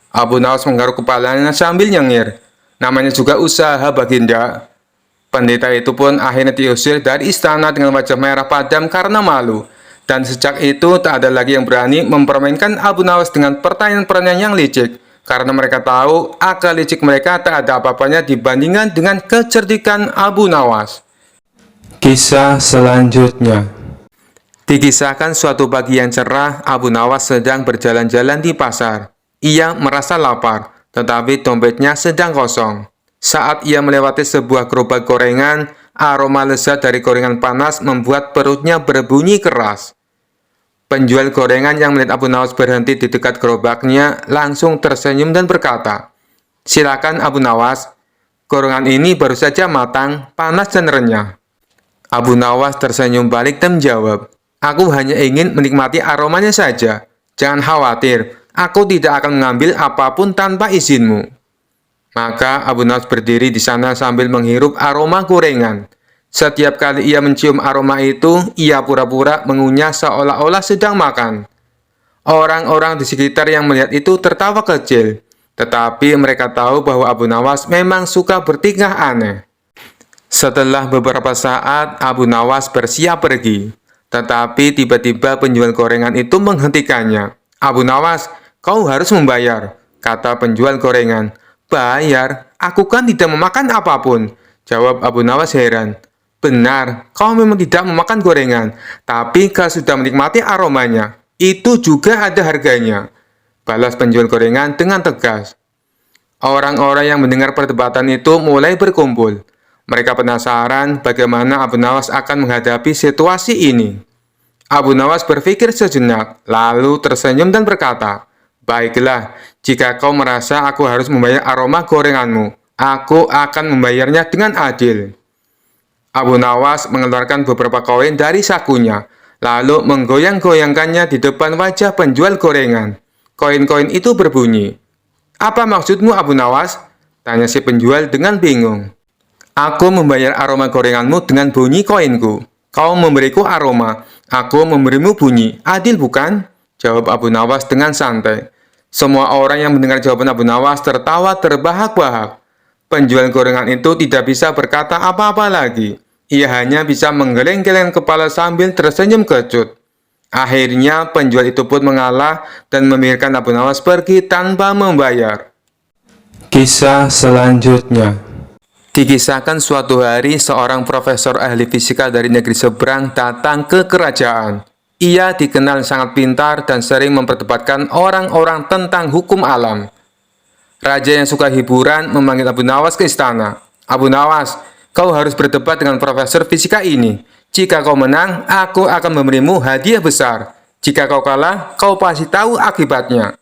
Speaker 1: Abu Nawas menggaruk kepalanya sambil nyengir. Namanya juga usaha Baginda. Pendeta itu pun akhirnya diusir dari istana dengan wajah merah padam karena malu. Dan sejak itu tak ada lagi yang berani mempermainkan Abu Nawas dengan pertanyaan-pertanyaan yang licik. Karena mereka tahu akal licik mereka tak ada apa-apanya dibandingkan dengan kecerdikan Abu Nawas. Kisah selanjutnya. Dikisahkan suatu pagi yang cerah, Abu Nawas sedang berjalan-jalan di pasar. Ia merasa lapar, tetapi dompetnya sedang kosong. Saat ia melewati sebuah gerobak gorengan, aroma lezat dari gorengan panas membuat perutnya berbunyi keras. Penjual gorengan yang melihat Abu Nawas berhenti di dekat gerobaknya langsung tersenyum dan berkata, silakan Abu Nawas, gorengan ini baru saja matang, panas dan renyah. Abu Nawas tersenyum balik dan menjawab, aku hanya ingin menikmati aromanya saja. Jangan khawatir, aku tidak akan mengambil apapun tanpa izinmu. Maka Abu Nawas berdiri di sana sambil menghirup aroma gorengan. Setiap kali ia mencium aroma itu, ia pura-pura mengunyah seolah-olah sedang makan. Orang-orang di sekitar yang melihat itu tertawa kecil, tetapi mereka tahu bahwa Abu Nawas memang suka bertingkah aneh. Setelah beberapa saat, Abu Nawas bersiap pergi. Tetapi tiba-tiba penjual gorengan itu menghentikannya. Abu Nawas, kau harus membayar, kata penjual gorengan. Bayar? Aku kan tidak memakan apapun, jawab Abu Nawas heran. Benar, kau memang tidak memakan gorengan, tapi kau sudah menikmati aromanya. Itu juga ada harganya, balas penjual gorengan dengan tegas. Orang-orang yang mendengar perdebatan itu mulai berkumpul. Mereka penasaran bagaimana Abu Nawas akan menghadapi situasi ini. Abu Nawas berpikir sejenak, lalu tersenyum dan berkata, baiklah, jika kau merasa aku harus membayar aroma gorenganmu, aku akan membayarnya dengan adil. Abu Nawas mengeluarkan beberapa koin dari sakunya, lalu menggoyang-goyangkannya di depan wajah penjual gorengan. Koin-koin itu berbunyi. Apa maksudmu Abu Nawas? Tanya si penjual dengan bingung. Aku membayar aroma gorenganmu dengan bunyi koinku. Kau memberiku aroma, aku memberimu bunyi. Adil bukan? Jawab Abu Nawas dengan santai. Semua orang yang mendengar jawaban Abu Nawas tertawa terbahak-bahak. Penjual gorengan itu tidak bisa berkata apa-apa lagi. Ia hanya bisa menggeleng-geleng kepala sambil tersenyum kecut. Akhirnya penjual itu pun mengalah dan membiarkan Abu Nawas pergi tanpa membayar. Kisah selanjutnya. Dikisahkan suatu hari seorang profesor ahli fisika dari negeri seberang datang ke kerajaan. Ia dikenal sangat pintar dan sering memperdebatkan orang-orang tentang hukum alam. Raja yang suka hiburan memanggil Abu Nawas ke istana. Abu Nawas, kau harus berdebat dengan profesor fisika ini. Jika kau menang, aku akan memberimu hadiah besar. Jika kau kalah, kau pasti tahu akibatnya.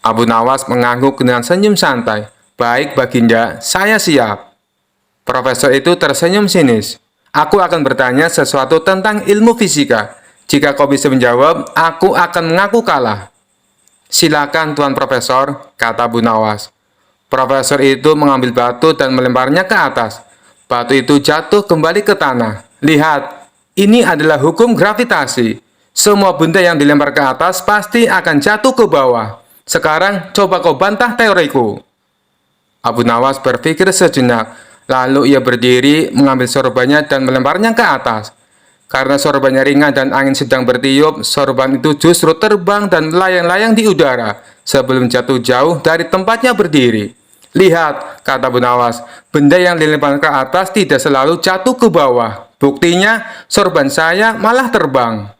Speaker 1: Abu Nawas mengangguk dengan senyum santai. Baik, Baginda, saya siap. Profesor itu tersenyum sinis. Aku akan bertanya sesuatu tentang ilmu fisika. Jika kau bisa menjawab, aku akan mengaku kalah. Silakan, Tuan Profesor, kata Abu Nawas. Profesor itu mengambil batu dan melemparnya ke atas. Batu itu jatuh kembali ke tanah. Lihat, ini adalah hukum gravitasi. Semua benda yang dilempar ke atas pasti akan jatuh ke bawah. Sekarang coba kau bantah teoriku. Abu Nawas berpikir sejenak, lalu ia berdiri, mengambil sorbannya dan melemparnya ke atas. Karena sorbannya ringan dan angin sedang bertiup, sorban itu justru terbang dan melayang-layang di udara sebelum jatuh jauh dari tempatnya berdiri. Lihat, kata Abu Nawas, benda yang dilemparkan ke atas tidak selalu jatuh ke bawah. Buktinya, sorban saya malah terbang.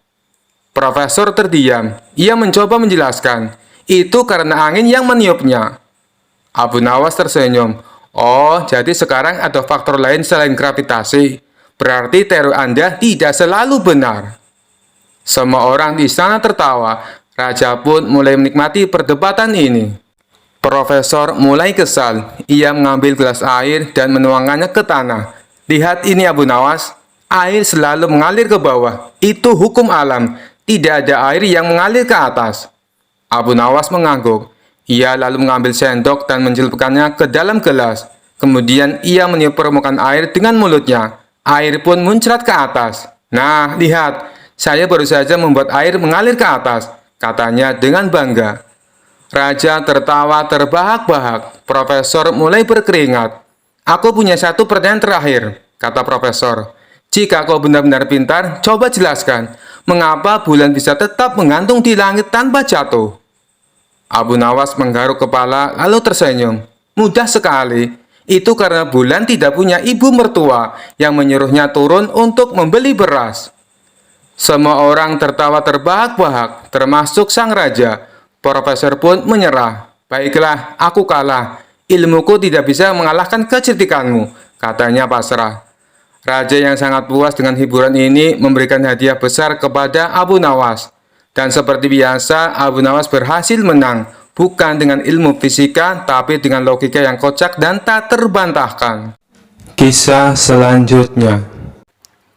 Speaker 1: Profesor terdiam. Ia mencoba menjelaskan, itu karena angin yang meniupnya. Abu Nawas tersenyum. Oh, jadi sekarang ada faktor lain selain gravitasi. Berarti teori Anda tidak selalu benar. Semua orang di sana tertawa. Raja pun mulai menikmati perdebatan ini. Profesor mulai kesal. Ia mengambil gelas air dan menuangkannya ke tanah. Lihat ini Abu Nawas. Air selalu mengalir ke bawah. Itu hukum alam. Tidak ada air yang mengalir ke atas. Abu Nawas mengangguk. Ia lalu mengambil sendok dan mencelupkannya ke dalam gelas. Kemudian ia meniup permukaan air dengan mulutnya. Air pun muncrat ke atas. Nah, lihat, saya baru saja membuat air mengalir ke atas, katanya dengan bangga. Raja tertawa terbahak-bahak. Profesor mulai berkeringat. Aku punya satu pertanyaan terakhir, kata profesor. Jika kau benar-benar pintar, coba jelaskan, mengapa bulan bisa tetap menggantung di langit tanpa jatuh? Abu Nawas menggaruk kepala lalu tersenyum. Mudah sekali. Itu karena bulan tidak punya ibu mertua yang menyuruhnya turun untuk membeli beras. Semua orang tertawa terbahak-bahak, termasuk sang raja. Profesor pun menyerah. Baiklah, aku kalah. Ilmuku tidak bisa mengalahkan kecerdikanmu, katanya pasrah. Raja yang sangat puas dengan hiburan ini memberikan hadiah besar kepada Abu Nawas. Dan seperti biasa, Abu Nawas berhasil menang, bukan dengan ilmu fisika, tapi dengan logika yang kocak dan tak terbantahkan. Kisah selanjutnya.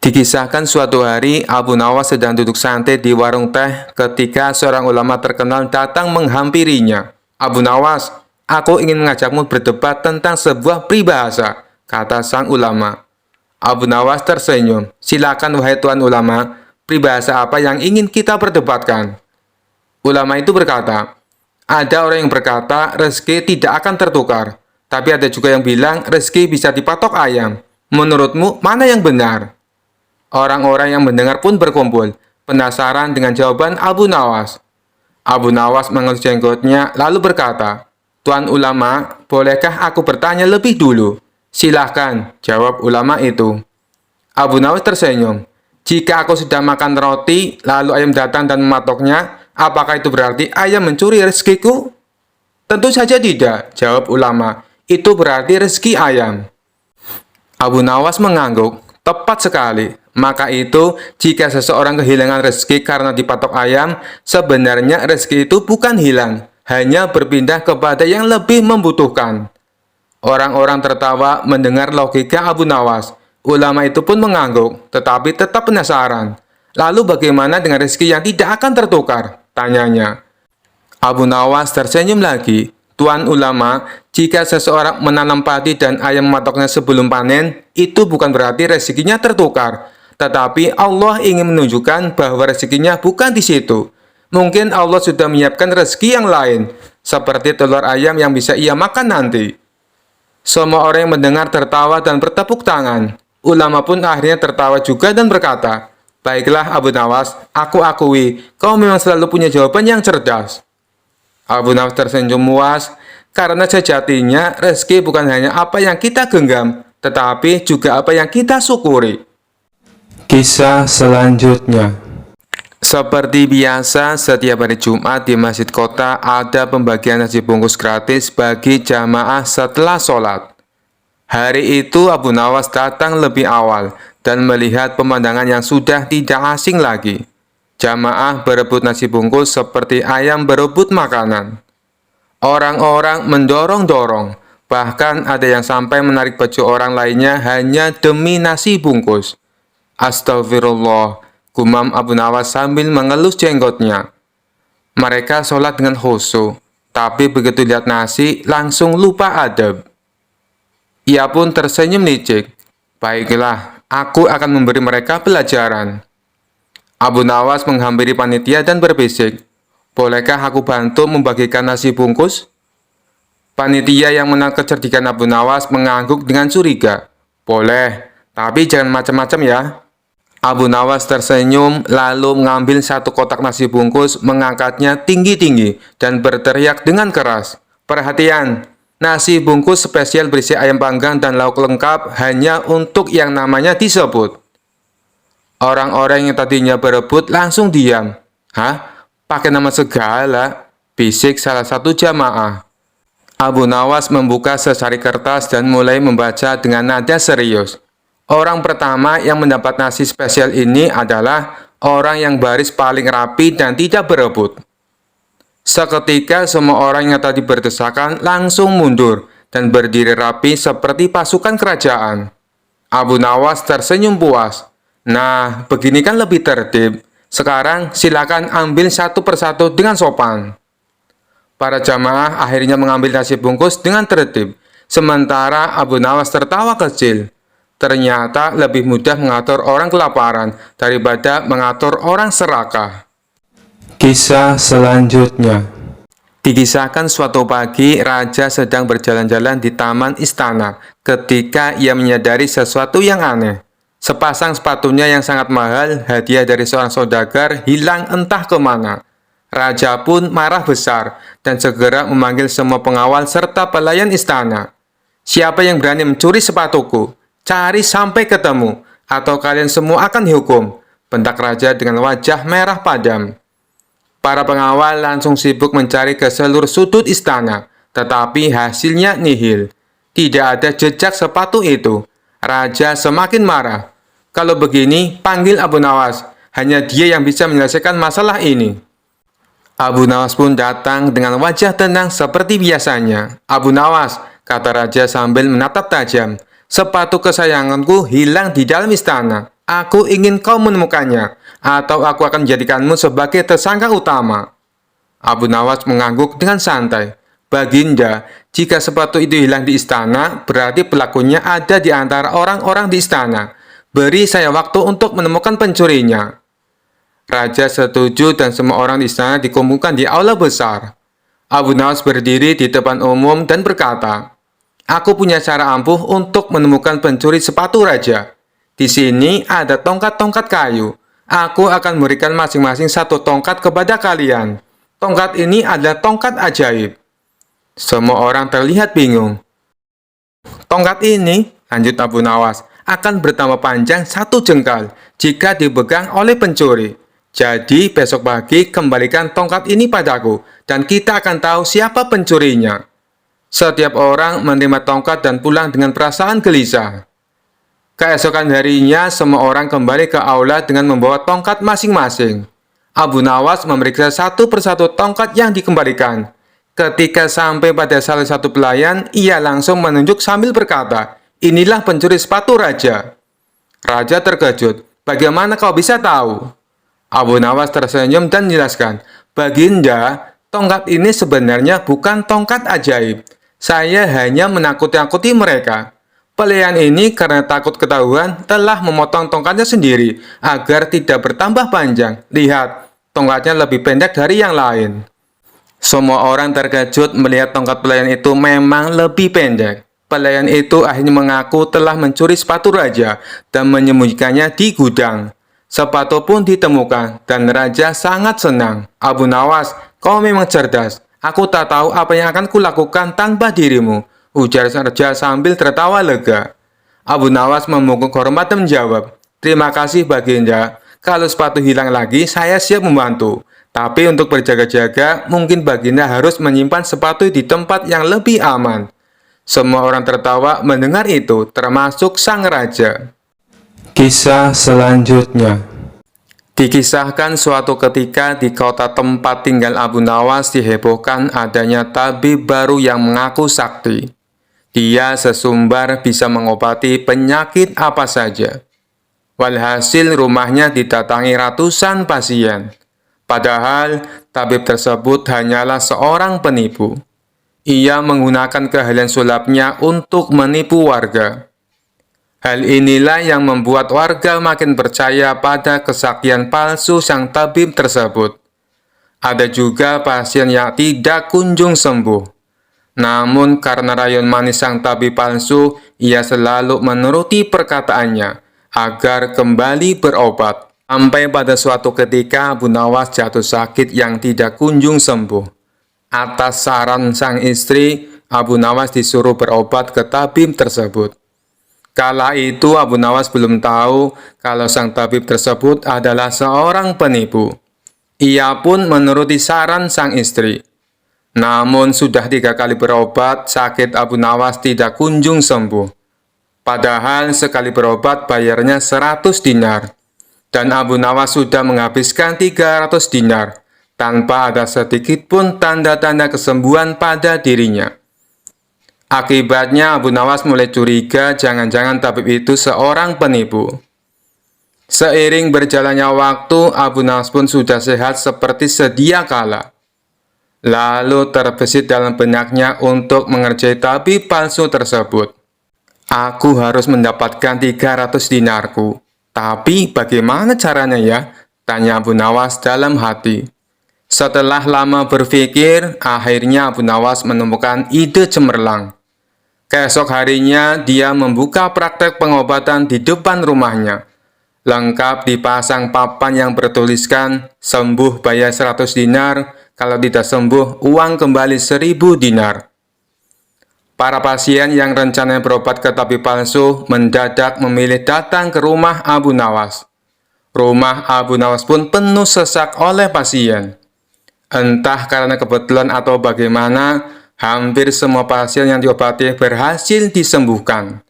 Speaker 1: Dikisahkan suatu hari, Abu Nawas sedang duduk santai di warung teh ketika seorang ulama terkenal datang menghampirinya. Abu Nawas, aku ingin mengajakmu berdebat tentang sebuah peribahasa, kata sang ulama. Abu Nawas tersenyum. Silakan wahai tuan ulama. Peribahasa apa yang ingin kita perdebatkan? Ulama itu berkata, ada orang yang berkata rezeki tidak akan tertukar, tapi ada juga yang bilang rezeki bisa dipatok ayam. Menurutmu, mana yang benar? Orang-orang yang mendengar pun berkumpul, penasaran dengan jawaban Abu Nawas. Abu Nawas mengelus jenggotnya, lalu berkata, Tuan ulama, bolehkah aku bertanya lebih dulu? Silahkan, jawab ulama itu. Abu Nawas tersenyum. Jika aku sudah makan roti, lalu ayam datang dan mematoknya, apakah itu berarti ayam mencuri rezekiku? Tentu saja tidak, jawab ulama. Itu berarti rezeki ayam. Abu Nawas mengangguk. Tepat sekali. Maka itu, jika seseorang kehilangan rezeki karena dipatok ayam, sebenarnya rezeki itu bukan hilang, hanya berpindah kepada yang lebih membutuhkan. Orang-orang tertawa mendengar logika Abu Nawas. Ulama itu pun mengangguk, tetapi tetap penasaran. Lalu bagaimana dengan rezeki yang tidak akan tertukar? Tanyanya. Abu Nawas tersenyum lagi. Tuan ulama, jika seseorang menanam padi dan ayam mematoknya sebelum panen, itu bukan berarti rezekinya tertukar. Tetapi Allah ingin menunjukkan bahwa rezekinya bukan di situ. Mungkin Allah sudah menyiapkan rezeki yang lain, seperti telur ayam yang bisa ia makan nanti. Semua orang yang mendengar tertawa dan bertepuk tangan. Ulama pun akhirnya tertawa juga dan berkata, baiklah Abu Nawas, aku akui, kau memang selalu punya jawaban yang cerdas. Abu Nawas tersenyum muas, karena sejatinya rezeki bukan hanya apa yang kita genggam, tetapi juga apa yang kita syukuri. Kisah selanjutnya. Seperti biasa, setiap hari Jumat di Masjid Kota ada pembagian nasi bungkus gratis bagi jamaah setelah sholat. Hari itu Abu Nawas datang lebih awal dan melihat pemandangan yang sudah tidak asing lagi. Jamaah berebut nasi bungkus seperti ayam berebut makanan. Orang-orang mendorong-dorong, bahkan ada yang sampai menarik baju orang lainnya hanya demi nasi bungkus. Astagfirullah, gumam Abu Nawas sambil mengelus jenggotnya. Mereka sholat dengan khusyuk, tapi begitu lihat nasi langsung lupa adab. Ia pun tersenyum licik. Baiklah, aku akan memberi mereka pelajaran. Abu Nawas menghampiri panitia dan berbisik. Bolehkah aku bantu membagikan nasi bungkus? Panitia yang mengenal kecerdikan Abu Nawas mengangguk dengan curiga. Boleh, tapi jangan macam-macam ya. Abu Nawas tersenyum, lalu mengambil satu kotak nasi bungkus, mengangkatnya tinggi-tinggi, dan berteriak dengan keras. Perhatian, nasi bungkus spesial berisi ayam panggang dan lauk lengkap hanya untuk yang namanya disebut. Orang-orang yang tadinya berebut langsung diam. Hah? Pakai nama segala? Bisik salah satu jamaah. Abu Nawas membuka secari kertas dan mulai membaca dengan nada serius. Orang pertama yang mendapat nasi spesial ini adalah orang yang baris paling rapi dan tidak berebut. Seketika semua orang yang tadi berdesakan langsung mundur dan berdiri rapi seperti pasukan kerajaan. Abu Nawas tersenyum puas. Nah, begini kan lebih tertib. Sekarang silakan ambil satu persatu dengan sopan. Para jamaah akhirnya mengambil nasi bungkus dengan tertib, sementara Abu Nawas tertawa kecil. Ternyata lebih mudah mengatur orang kelaparan daripada mengatur orang serakah. Kisah selanjutnya. Dikisahkan suatu pagi, raja sedang berjalan-jalan di taman istana ketika ia menyadari sesuatu yang aneh. Sepasang sepatunya yang sangat mahal, hadiah dari seorang saudagar, hilang entah kemana. Raja pun marah besar dan segera memanggil semua pengawal serta pelayan istana. Siapa yang berani mencuri sepatuku? Cari sampai ketemu, atau kalian semua akan dihukum, bentak raja dengan wajah merah padam. Para pengawal langsung sibuk mencari ke seluruh sudut istana, tetapi hasilnya nihil. Tidak ada jejak sepatu itu. Raja semakin marah. Kalau begini, panggil Abu Nawas. Hanya dia yang bisa menyelesaikan masalah ini. Abu Nawas pun datang dengan wajah tenang seperti biasanya. Abu Nawas, kata raja sambil menatap tajam. Sepatu kesayanganku hilang di dalam istana. Aku ingin kau menemukannya, atau aku akan menjadikanmu sebagai tersangka utama. Abu Nawas mengangguk dengan santai. Baginda, jika sepatu itu hilang di istana, berarti pelakunya ada di antara orang-orang di istana. Beri saya waktu untuk menemukan pencurinya. Raja setuju dan semua orang di istana dikumpulkan di aula besar. Abu Nawas berdiri di depan umum dan berkata, Aku punya cara ampuh untuk menemukan pencuri sepatu raja. Di sini ada tongkat-tongkat kayu. Aku akan memberikan masing-masing satu tongkat kepada kalian. Tongkat ini adalah tongkat ajaib. Semua orang terlihat bingung. Tongkat ini, lanjut Abu Nawas, akan bertambah panjang 1 jengkal jika dipegang oleh pencuri. Jadi besok pagi kembalikan tongkat ini padaku dan kita akan tahu siapa pencurinya. Setiap orang menerima tongkat dan pulang dengan perasaan gelisah. Keesokan harinya, semua orang kembali ke aula dengan membawa tongkat masing-masing. Abu Nawas memeriksa satu persatu tongkat yang dikembalikan. Ketika sampai pada salah satu pelayan, ia langsung menunjuk sambil berkata, Inilah pencuri sepatu raja. Raja terkejut. Bagaimana kau bisa tahu? Abu Nawas tersenyum dan menjelaskan, Baginda, tongkat ini sebenarnya bukan tongkat ajaib. Saya hanya menakut-nakuti mereka. Pelayan ini karena takut ketahuan telah memotong tongkatnya sendiri agar tidak bertambah panjang. Lihat, tongkatnya lebih pendek dari yang lain. Semua orang terkejut melihat tongkat pelayan itu memang lebih pendek. Pelayan itu akhirnya mengaku telah mencuri sepatu raja dan menyembunyikannya di gudang. Sepatu pun ditemukan dan raja sangat senang. Abu Nawas, kau memang cerdas. Aku tak tahu apa yang akan kulakukan tanpa dirimu, ujar raja sambil tertawa lega. Abu Nawas memungkuk hormat dan menjawab, Terima kasih Baginda. Kalau sepatu hilang lagi, saya siap membantu. Tapi untuk berjaga-jaga, mungkin Baginda harus menyimpan sepatu di tempat yang lebih aman. Semua orang tertawa mendengar itu, termasuk sang raja. Kisah selanjutnya. Dikisahkan suatu ketika di kota tempat tinggal Abu Nawas dihebohkan adanya tabib baru yang mengaku sakti. Dia sesumbar bisa mengobati penyakit apa saja. Walhasil rumahnya didatangi ratusan pasien. Padahal tabib tersebut hanyalah seorang penipu. Ia menggunakan keahlian sulapnya untuk menipu warga. Hal inilah yang membuat warga makin percaya pada kesaktian palsu sang tabib tersebut. Ada juga pasien yang tidak kunjung sembuh. Namun karena rayuan manis sang tabib palsu, ia selalu menuruti perkataannya agar kembali berobat. Sampai pada suatu ketika Abu Nawas jatuh sakit yang tidak kunjung sembuh. Atas saran sang istri, Abu Nawas disuruh berobat ke tabib tersebut. Kala itu Abu Nawas belum tahu kalau sang tabib tersebut adalah seorang penipu. Ia pun menuruti saran sang istri. Namun sudah 3 kali berobat, sakit Abu Nawas tidak kunjung sembuh. Padahal sekali berobat bayarnya 100 dinar. Dan Abu Nawas sudah menghabiskan 300 dinar, tanpa ada sedikit pun tanda-tanda kesembuhan pada dirinya. Akibatnya Abu Nawas mulai curiga jangan-jangan tabib itu seorang penipu. Seiring berjalannya waktu, Abu Nawas pun sudah sehat seperti sedia kala. Lalu terbesit dalam benaknya untuk mengerjai tabib palsu tersebut. Aku harus mendapatkan 300 dinarku. Tapi bagaimana caranya ya? Tanya Abu Nawas dalam hati. Setelah lama berpikir, akhirnya Abu Nawas menemukan ide cemerlang. Keesok harinya, dia membuka praktek pengobatan di depan rumahnya. Lengkap dipasang papan yang bertuliskan, sembuh bayar 100 dinar, kalau tidak sembuh, uang kembali 1000 dinar. Para pasien yang rencananya berobat ke tabib palsu mendadak memilih datang ke rumah Abu Nawas. Rumah Abu Nawas pun penuh sesak oleh pasien. Entah karena kebetulan atau bagaimana, hampir semua pasien yang diobati berhasil disembuhkan.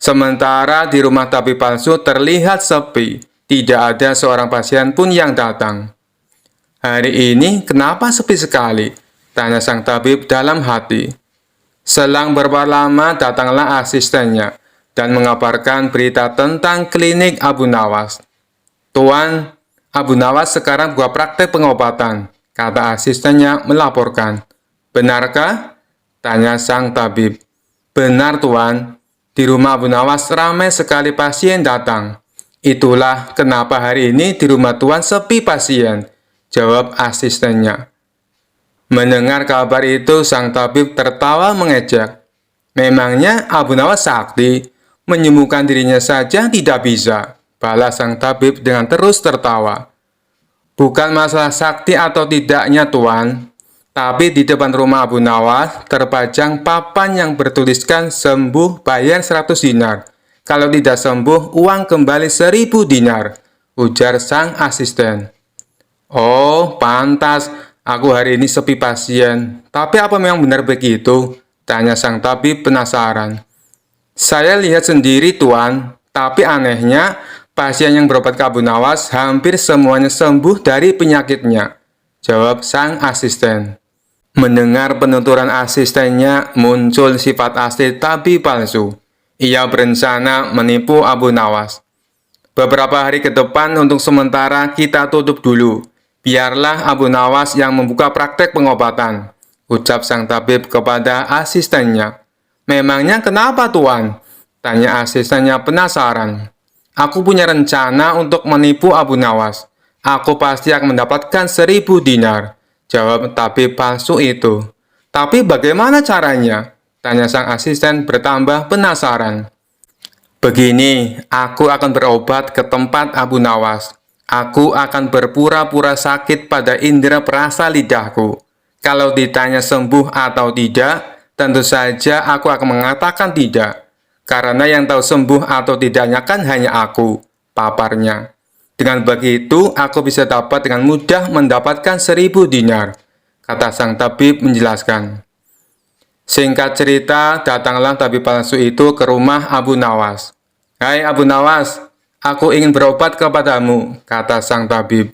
Speaker 1: Sementara di rumah tabib palsu terlihat sepi, tidak ada seorang pasien pun yang datang. Hari ini kenapa sepi sekali? Tanya sang tabib dalam hati. Selang beberapa lama datanglah asistennya dan mengabarkan berita tentang klinik Abu Nawas. Tuan, Abu Nawas sekarang buka praktek pengobatan, kata asistennya melaporkan. Benarkah? Tanya sang tabib. Benar tuan, di rumah Abu Nawas ramai sekali pasien datang. Itulah kenapa hari ini di rumah tuan sepi pasien, jawab asistennya. Mendengar kabar itu, sang tabib tertawa mengejek. Memangnya Abu Nawas sakti, menyembuhkan dirinya saja tidak bisa, balas sang tabib dengan terus tertawa. Bukan masalah sakti atau tidaknya tuan, tapi di depan rumah Abu Nawas terpajang papan yang bertuliskan sembuh bayar 100 dinar. Kalau tidak sembuh, uang kembali 1000 dinar, ujar sang asisten. Oh, pantas. Aku hari ini sepi pasien, tapi apa memang benar begitu? Tanya sang tabib penasaran. Saya lihat sendiri tuan, tapi anehnya pasien yang berobat ke Abu Nawas hampir semuanya sembuh dari penyakitnya, jawab sang asisten. Mendengar penuturan asistennya, muncul sifat asli tabib palsu. Ia berencana menipu Abu Nawas. Beberapa hari ke depan untuk sementara kita tutup dulu. Biarlah Abu Nawas yang membuka praktek pengobatan, ucap sang tabib kepada asistennya. Memangnya kenapa tuan? Tanya asistennya penasaran. Aku punya rencana untuk menipu Abu Nawas. Aku pasti akan mendapatkan 1000 dinar, jawab tabib palsu itu. Tapi bagaimana caranya? Tanya sang asisten bertambah penasaran. Begini, aku akan berobat ke tempat Abu Nawas. Aku akan berpura-pura sakit pada indera perasa lidahku. Kalau ditanya sembuh atau tidak, tentu saja aku akan mengatakan tidak. Karena yang tahu sembuh atau tidaknya kan hanya aku, paparnya. Dengan begitu, aku bisa dapat dengan mudah mendapatkan 1000 dinar, kata sang tabib menjelaskan. Singkat cerita, datanglah tabib palsu itu ke rumah Abu Nawas. Hai Abu Nawas, aku ingin berobat kepadamu, kata sang tabib.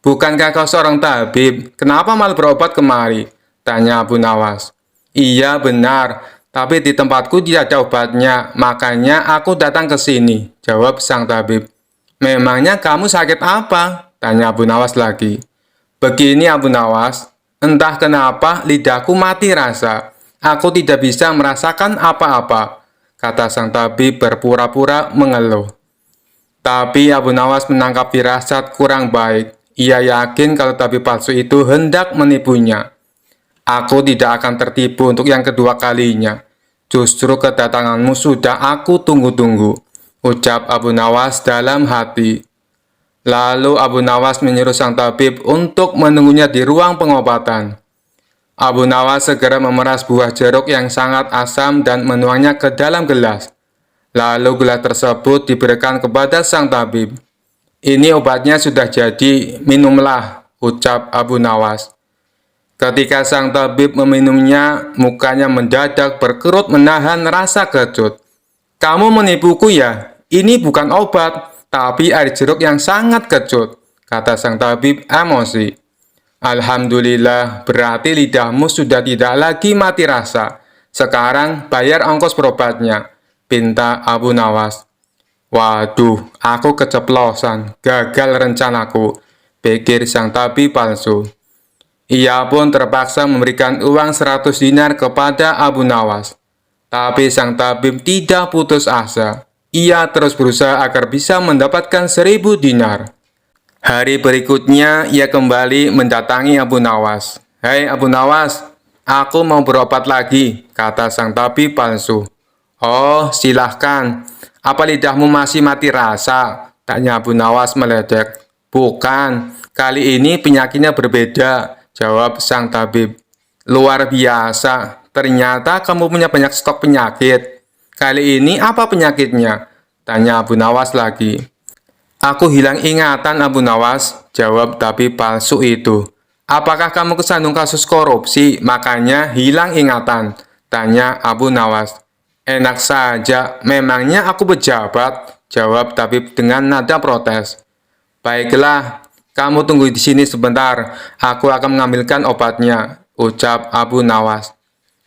Speaker 1: Bukankah kau seorang tabib? Kenapa malah berobat kemari? Tanya Abu Nawas. Iya benar, tapi di tempatku tidak ada obatnya, makanya aku datang ke sini, jawab sang tabib. Memangnya kamu sakit apa? Tanya Abu Nawas lagi. Begini Abu Nawas, entah kenapa lidahku mati rasa. Aku tidak bisa merasakan apa-apa, kata sang tabib berpura-pura mengeluh. Tapi Abu Nawas menangkap firasat kurang baik. Ia yakin kalau tabib palsu itu hendak menipunya. Aku tidak akan tertipu untuk yang kedua kalinya. Justru kedatanganmu sudah aku tunggu-tunggu, ucap Abu Nawas dalam hati. Lalu Abu Nawas menyuruh sang tabib untuk menunggunya di ruang pengobatan. Abu Nawas segera memeras buah jeruk yang sangat asam dan menuangnya ke dalam gelas. Lalu gelas tersebut diberikan kepada sang tabib. Ini obatnya sudah jadi, minumlah, ucap Abu Nawas. Ketika sang tabib meminumnya, mukanya mendadak berkerut menahan rasa kecut. Kamu menipuku ya? Ini bukan obat, tapi air jeruk yang sangat kecut, kata sang tabib emosi. Alhamdulillah, berarti lidahmu sudah tidak lagi mati rasa. Sekarang bayar ongkos berobatnya, pinta Abu Nawas. Waduh, aku keceplosan, gagal rencanaku, pikir sang tabib palsu. Ia pun terpaksa memberikan uang 100 dinar kepada Abu Nawas. Tapi sang tabib tidak putus asa. Ia terus berusaha agar bisa mendapatkan 1000 dinar. Hari berikutnya, ia kembali mendatangi Abu Nawas. Hei Abu Nawas, aku mau berobat lagi, kata sang tabib palsu. Oh, silahkan. Apa lidahmu masih mati rasa? Tanya Abu Nawas meledek. Bukan, kali ini penyakitnya berbeda, jawab sang tabib. Luar biasa, ternyata kamu punya banyak stok penyakit. Kali ini apa penyakitnya? Tanya Abu Nawas lagi. Aku hilang ingatan Abu Nawas, jawab tabib palsu itu. Apakah kamu kesandung kasus korupsi, makanya hilang ingatan? Tanya Abu Nawas. Enak saja, memangnya aku pejabat, jawab tabib dengan nada protes. Baiklah, kamu tunggu di sini sebentar, aku akan mengambilkan obatnya, ucap Abu Nawas.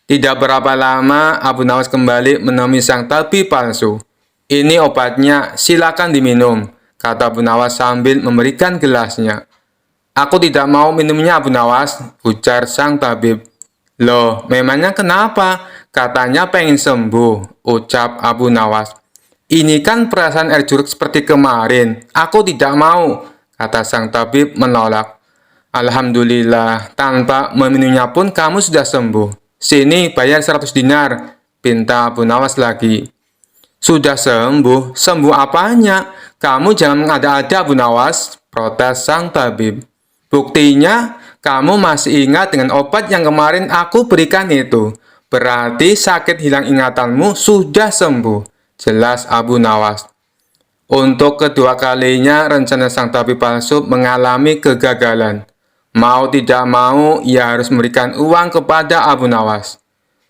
Speaker 1: Tidak berapa lama, Abu Nawas kembali menemui sang tabib palsu. Ini obatnya, silakan diminum, kata Abu Nawas sambil memberikan gelasnya. Aku tidak mau minumnya Abu Nawas, ujar sang tabib. Loh, memangnya kenapa? Katanya pengen sembuh, ucap Abu Nawas. Ini kan perasaan air jeruk seperti kemarin. Aku tidak mau, kata sang tabib menolak. Alhamdulillah, tanpa meminumnya pun kamu sudah sembuh. Sini, bayar 100 dinar, pinta Abu Nawas lagi. Sudah sembuh? Sembuh apanya? Kamu jangan mengada-ada Abu Nawas, protes sang tabib. Buktinya, kamu masih ingat dengan obat yang kemarin aku berikan itu. Berarti sakit hilang ingatanmu sudah sembuh, jelas Abu Nawas. Untuk kedua kalinya, rencana sang tabib palsu mengalami kegagalan. Mau tidak mau, ia harus memberikan uang kepada Abu Nawas.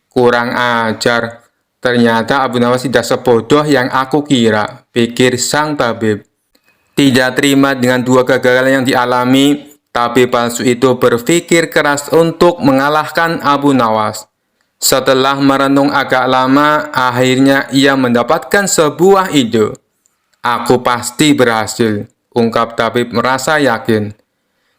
Speaker 1: Kurang ajar. Ternyata Abu Nawas tidak sebodoh yang aku kira, pikir sang tabib. Tidak terima dengan dua kegagalan yang dialami, tabib palsu itu berpikir keras untuk mengalahkan Abu Nawas. Setelah merenung agak lama, akhirnya ia mendapatkan sebuah ide. Aku pasti berhasil, ungkap tabib merasa yakin.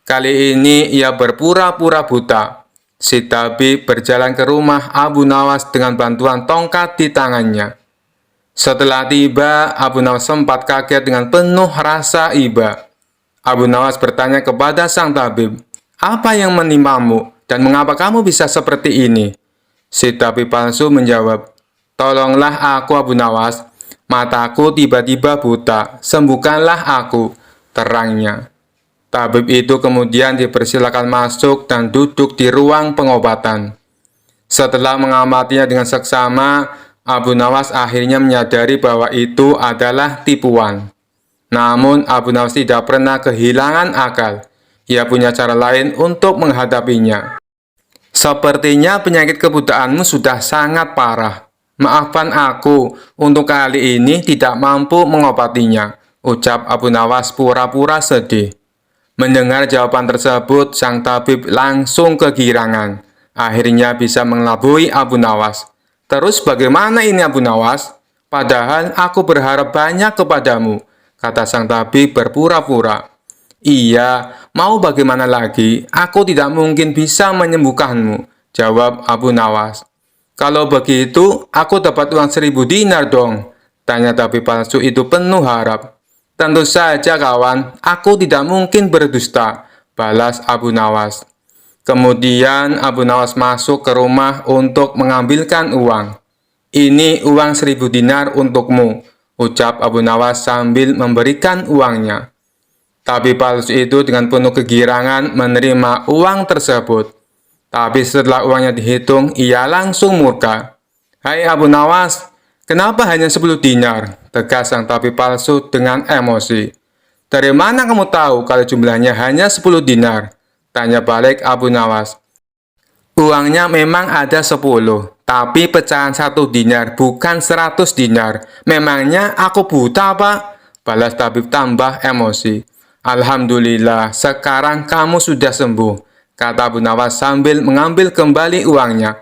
Speaker 1: Kali ini ia berpura-pura buta. Si tabib berjalan ke rumah Abu Nawas dengan bantuan tongkat di tangannya. Setelah tiba, Abu Nawas sempat kaget dengan penuh rasa iba. Abu Nawas bertanya kepada sang tabib, apa yang menimpamu dan mengapa kamu bisa seperti ini? Si tabib palsu menjawab, tolonglah aku Abu Nawas, mataku tiba-tiba buta, sembuhkanlah aku, terangnya. Tabib itu kemudian dipersilakan masuk dan duduk di ruang pengobatan. Setelah mengamatinya dengan seksama, Abu Nawas akhirnya menyadari bahwa itu adalah tipuan. Namun Abu Nawas tidak pernah kehilangan akal. Ia punya cara lain untuk menghadapinya. Sepertinya penyakit kebutaanmu sudah sangat parah. Maafkan aku, untuk kali ini tidak mampu mengobatinya, ucap Abu Nawas pura-pura sedih. Mendengar jawaban tersebut, sang tabib langsung kegirangan. Akhirnya bisa mengelabui Abu Nawas. Terus bagaimana ini Abu Nawas? Padahal aku berharap banyak kepadamu, kata sang tabib berpura-pura. Iya, mau bagaimana lagi? Aku tidak mungkin bisa menyembuhkanmu, jawab Abu Nawas. Kalau begitu, aku dapat uang 1000 dinar dong, tanya tabib palsu itu penuh harap. Tentu saja kawan, aku tidak mungkin berdusta, balas Abu Nawas. Kemudian Abu Nawas masuk ke rumah untuk mengambilkan uang. Ini uang 1000 dinar untukmu, ucap Abu Nawas sambil memberikan uangnya. Tabib palsu itu dengan penuh kegirangan menerima uang tersebut. Tapi setelah uangnya dihitung, ia langsung murka. Hai Abu Nawas, kenapa hanya 10 dinar? Tegas sang tabib palsu dengan emosi. Dari mana kamu tahu kalau jumlahnya hanya 10 dinar? Tanya balik Abu Nawas. Uangnya memang ada 10, tapi pecahan 1 dinar bukan 100 dinar. Memangnya aku buta, Pak? Balas tabib tambah emosi. Alhamdulillah, sekarang kamu sudah sembuh, kata Abu Nawas sambil mengambil kembali uangnya.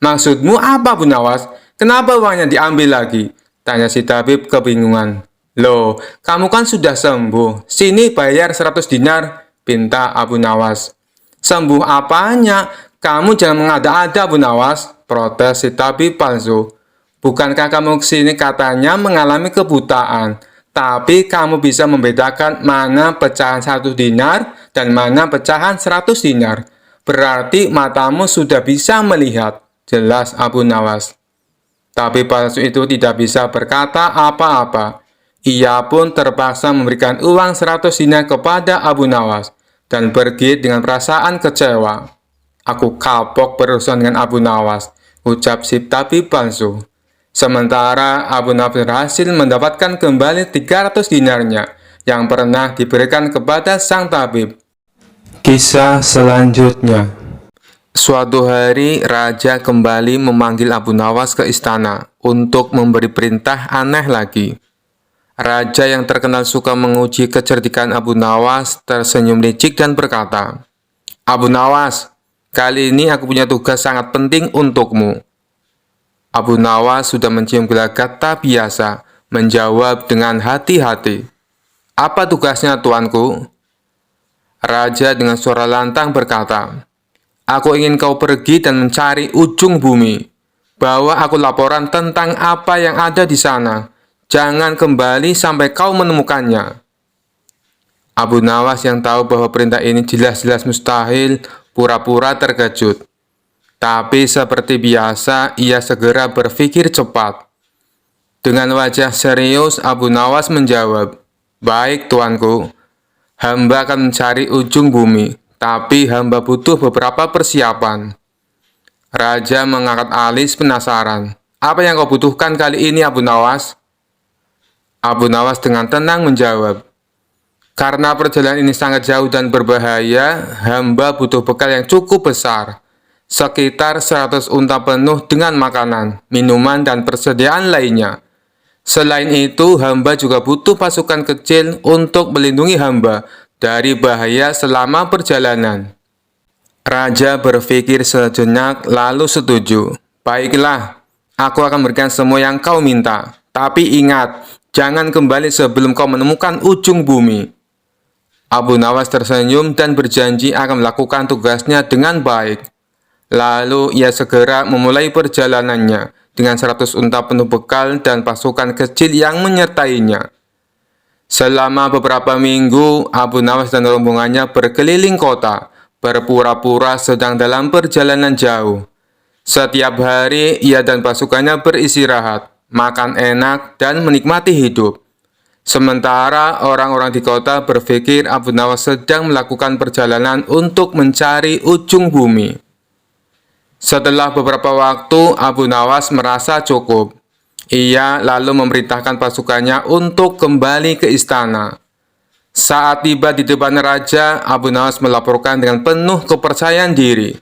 Speaker 1: Maksudmu apa, Abu Nawas? Kenapa uangnya diambil lagi? Tanya si tabib kebingungan. Loh, kamu kan sudah sembuh. Sini bayar 100 dinar, pinta Abu Nawas. Sembuh apanya? Kamu jangan mengada-ada, Abu Nawas, protes si tabib palsu. Bukankah kamu kesini katanya mengalami kebutaan, tapi kamu bisa membedakan mana pecahan 1 dinar dan mana pecahan 100 dinar. Berarti matamu sudah bisa melihat, jelas Abu Nawas. Tabib palsu itu tidak bisa berkata apa-apa. Ia pun terpaksa memberikan uang 100 dinar kepada Abu Nawas dan pergi dengan perasaan kecewa. Aku kapok berurusan dengan Abu Nawas, ucap si tabib palsu. Sementara Abu Nawas berhasil mendapatkan kembali 300 dinarnya yang pernah diberikan kepada sang tabib. Kisah selanjutnya. Suatu hari, raja kembali memanggil Abu Nawas ke istana untuk memberi perintah aneh lagi. Raja yang terkenal suka menguji kecerdikan Abu Nawas tersenyum licik dan berkata, Abu Nawas, kali ini aku punya tugas sangat penting untukmu. Abu Nawas sudah mencium gelagat tak biasa, menjawab dengan hati-hati. Apa tugasnya, tuanku? Raja dengan suara lantang berkata, aku ingin kau pergi dan mencari ujung bumi. Bawa aku laporan tentang apa yang ada di sana. Jangan kembali sampai kau menemukannya. Abu Nawas yang tahu bahwa perintah ini jelas-jelas mustahil, pura-pura terkejut. Tapi seperti biasa, ia segera berpikir cepat. Dengan wajah serius, Abu Nawas menjawab, baik tuanku, hamba akan mencari ujung bumi, tapi hamba butuh beberapa persiapan. Raja mengangkat alis penasaran. Apa yang kau butuhkan kali ini, Abu Nawas? Abu Nawas dengan tenang menjawab, karena perjalanan ini sangat jauh dan berbahaya, hamba butuh bekal yang cukup besar. Sekitar 100 unta penuh dengan makanan, minuman, dan persediaan lainnya. Selain itu, hamba juga butuh pasukan kecil untuk melindungi hamba dari bahaya selama perjalanan. Raja berpikir sejenak lalu setuju. Baiklah, aku akan berikan semua yang kau minta. Tapi ingat, jangan kembali sebelum kau menemukan ujung bumi. Abu Nawas tersenyum dan berjanji akan melakukan tugasnya dengan baik. Lalu ia segera memulai perjalanannya dengan 100 unta penuh bekal dan pasukan kecil yang menyertainya. Selama beberapa minggu, Abu Nawas dan rombongannya berkeliling kota, berpura-pura sedang dalam perjalanan jauh. Setiap hari, ia dan pasukannya beristirahat, makan enak, dan menikmati hidup. Sementara orang-orang di kota berpikir Abu Nawas sedang melakukan perjalanan untuk mencari ujung bumi. Setelah beberapa waktu, Abu Nawas merasa cukup. Ia lalu memerintahkan pasukannya untuk kembali ke istana. Saat tiba di depan raja, Abu Nawas melaporkan dengan penuh kepercayaan diri.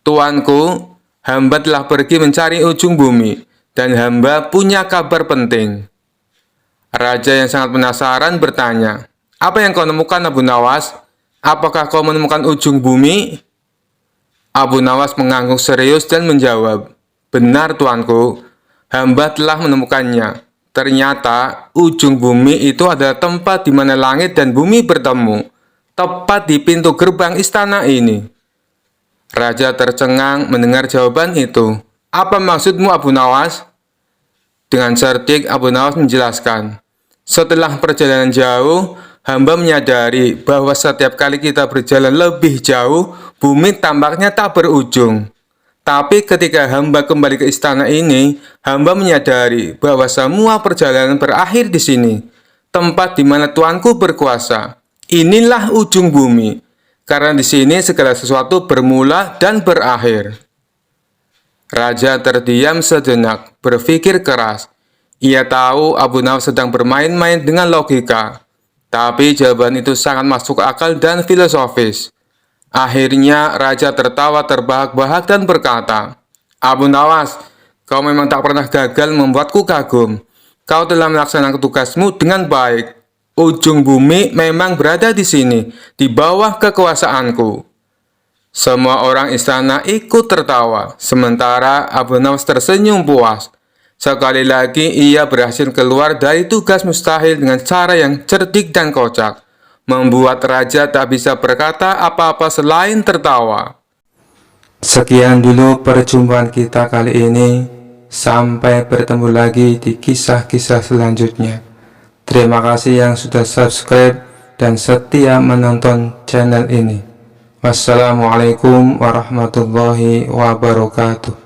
Speaker 1: Tuanku, hamba telah pergi mencari ujung bumi, dan hamba punya kabar penting. Raja yang sangat penasaran bertanya, apa yang kau temukan, Abu Nawas? Apakah kau menemukan ujung bumi? Abu Nawas mengangguk serius dan menjawab, benar tuanku, hamba telah menemukannya. Ternyata ujung bumi itu adalah tempat di mana langit dan bumi bertemu, tepat di pintu gerbang istana ini. Raja tercengang mendengar jawaban itu. Apa maksudmu, Abu Nawas? Dengan cerdik, Abu Nawas menjelaskan, Setelah perjalanan jauh, hamba menyadari bahwa setiap kali kita berjalan lebih jauh, bumi tampaknya tak berujung. Tapi ketika hamba kembali ke istana ini, hamba menyadari bahwa semua perjalanan berakhir di sini, tempat di mana Tuanku berkuasa. Inilah ujung bumi, karena di sini segala sesuatu bermula dan berakhir. Raja terdiam sejenak, berpikir keras. Ia tahu Abu Nawas sedang bermain-main dengan logika, tapi jawaban itu sangat masuk akal dan filosofis. Akhirnya Raja tertawa terbahak-bahak dan berkata, "Abu Nawas, kau memang tak pernah gagal membuatku kagum. Kau telah melaksanakan tugasmu dengan baik. Ujung bumi memang berada di sini, di bawah kekuasaanku." Semua orang istana ikut tertawa, sementara Abu Nawas tersenyum puas. Sekali lagi ia berhasil keluar dari tugas mustahil dengan cara yang cerdik dan kocak, membuat raja tak bisa berkata apa-apa selain tertawa. Sekian dulu perjumpaan kita kali ini. Sampai bertemu lagi di kisah-kisah selanjutnya. Terima kasih yang sudah subscribe dan setia menonton channel ini. Wassalamualaikum warahmatullahi wabarakatuh.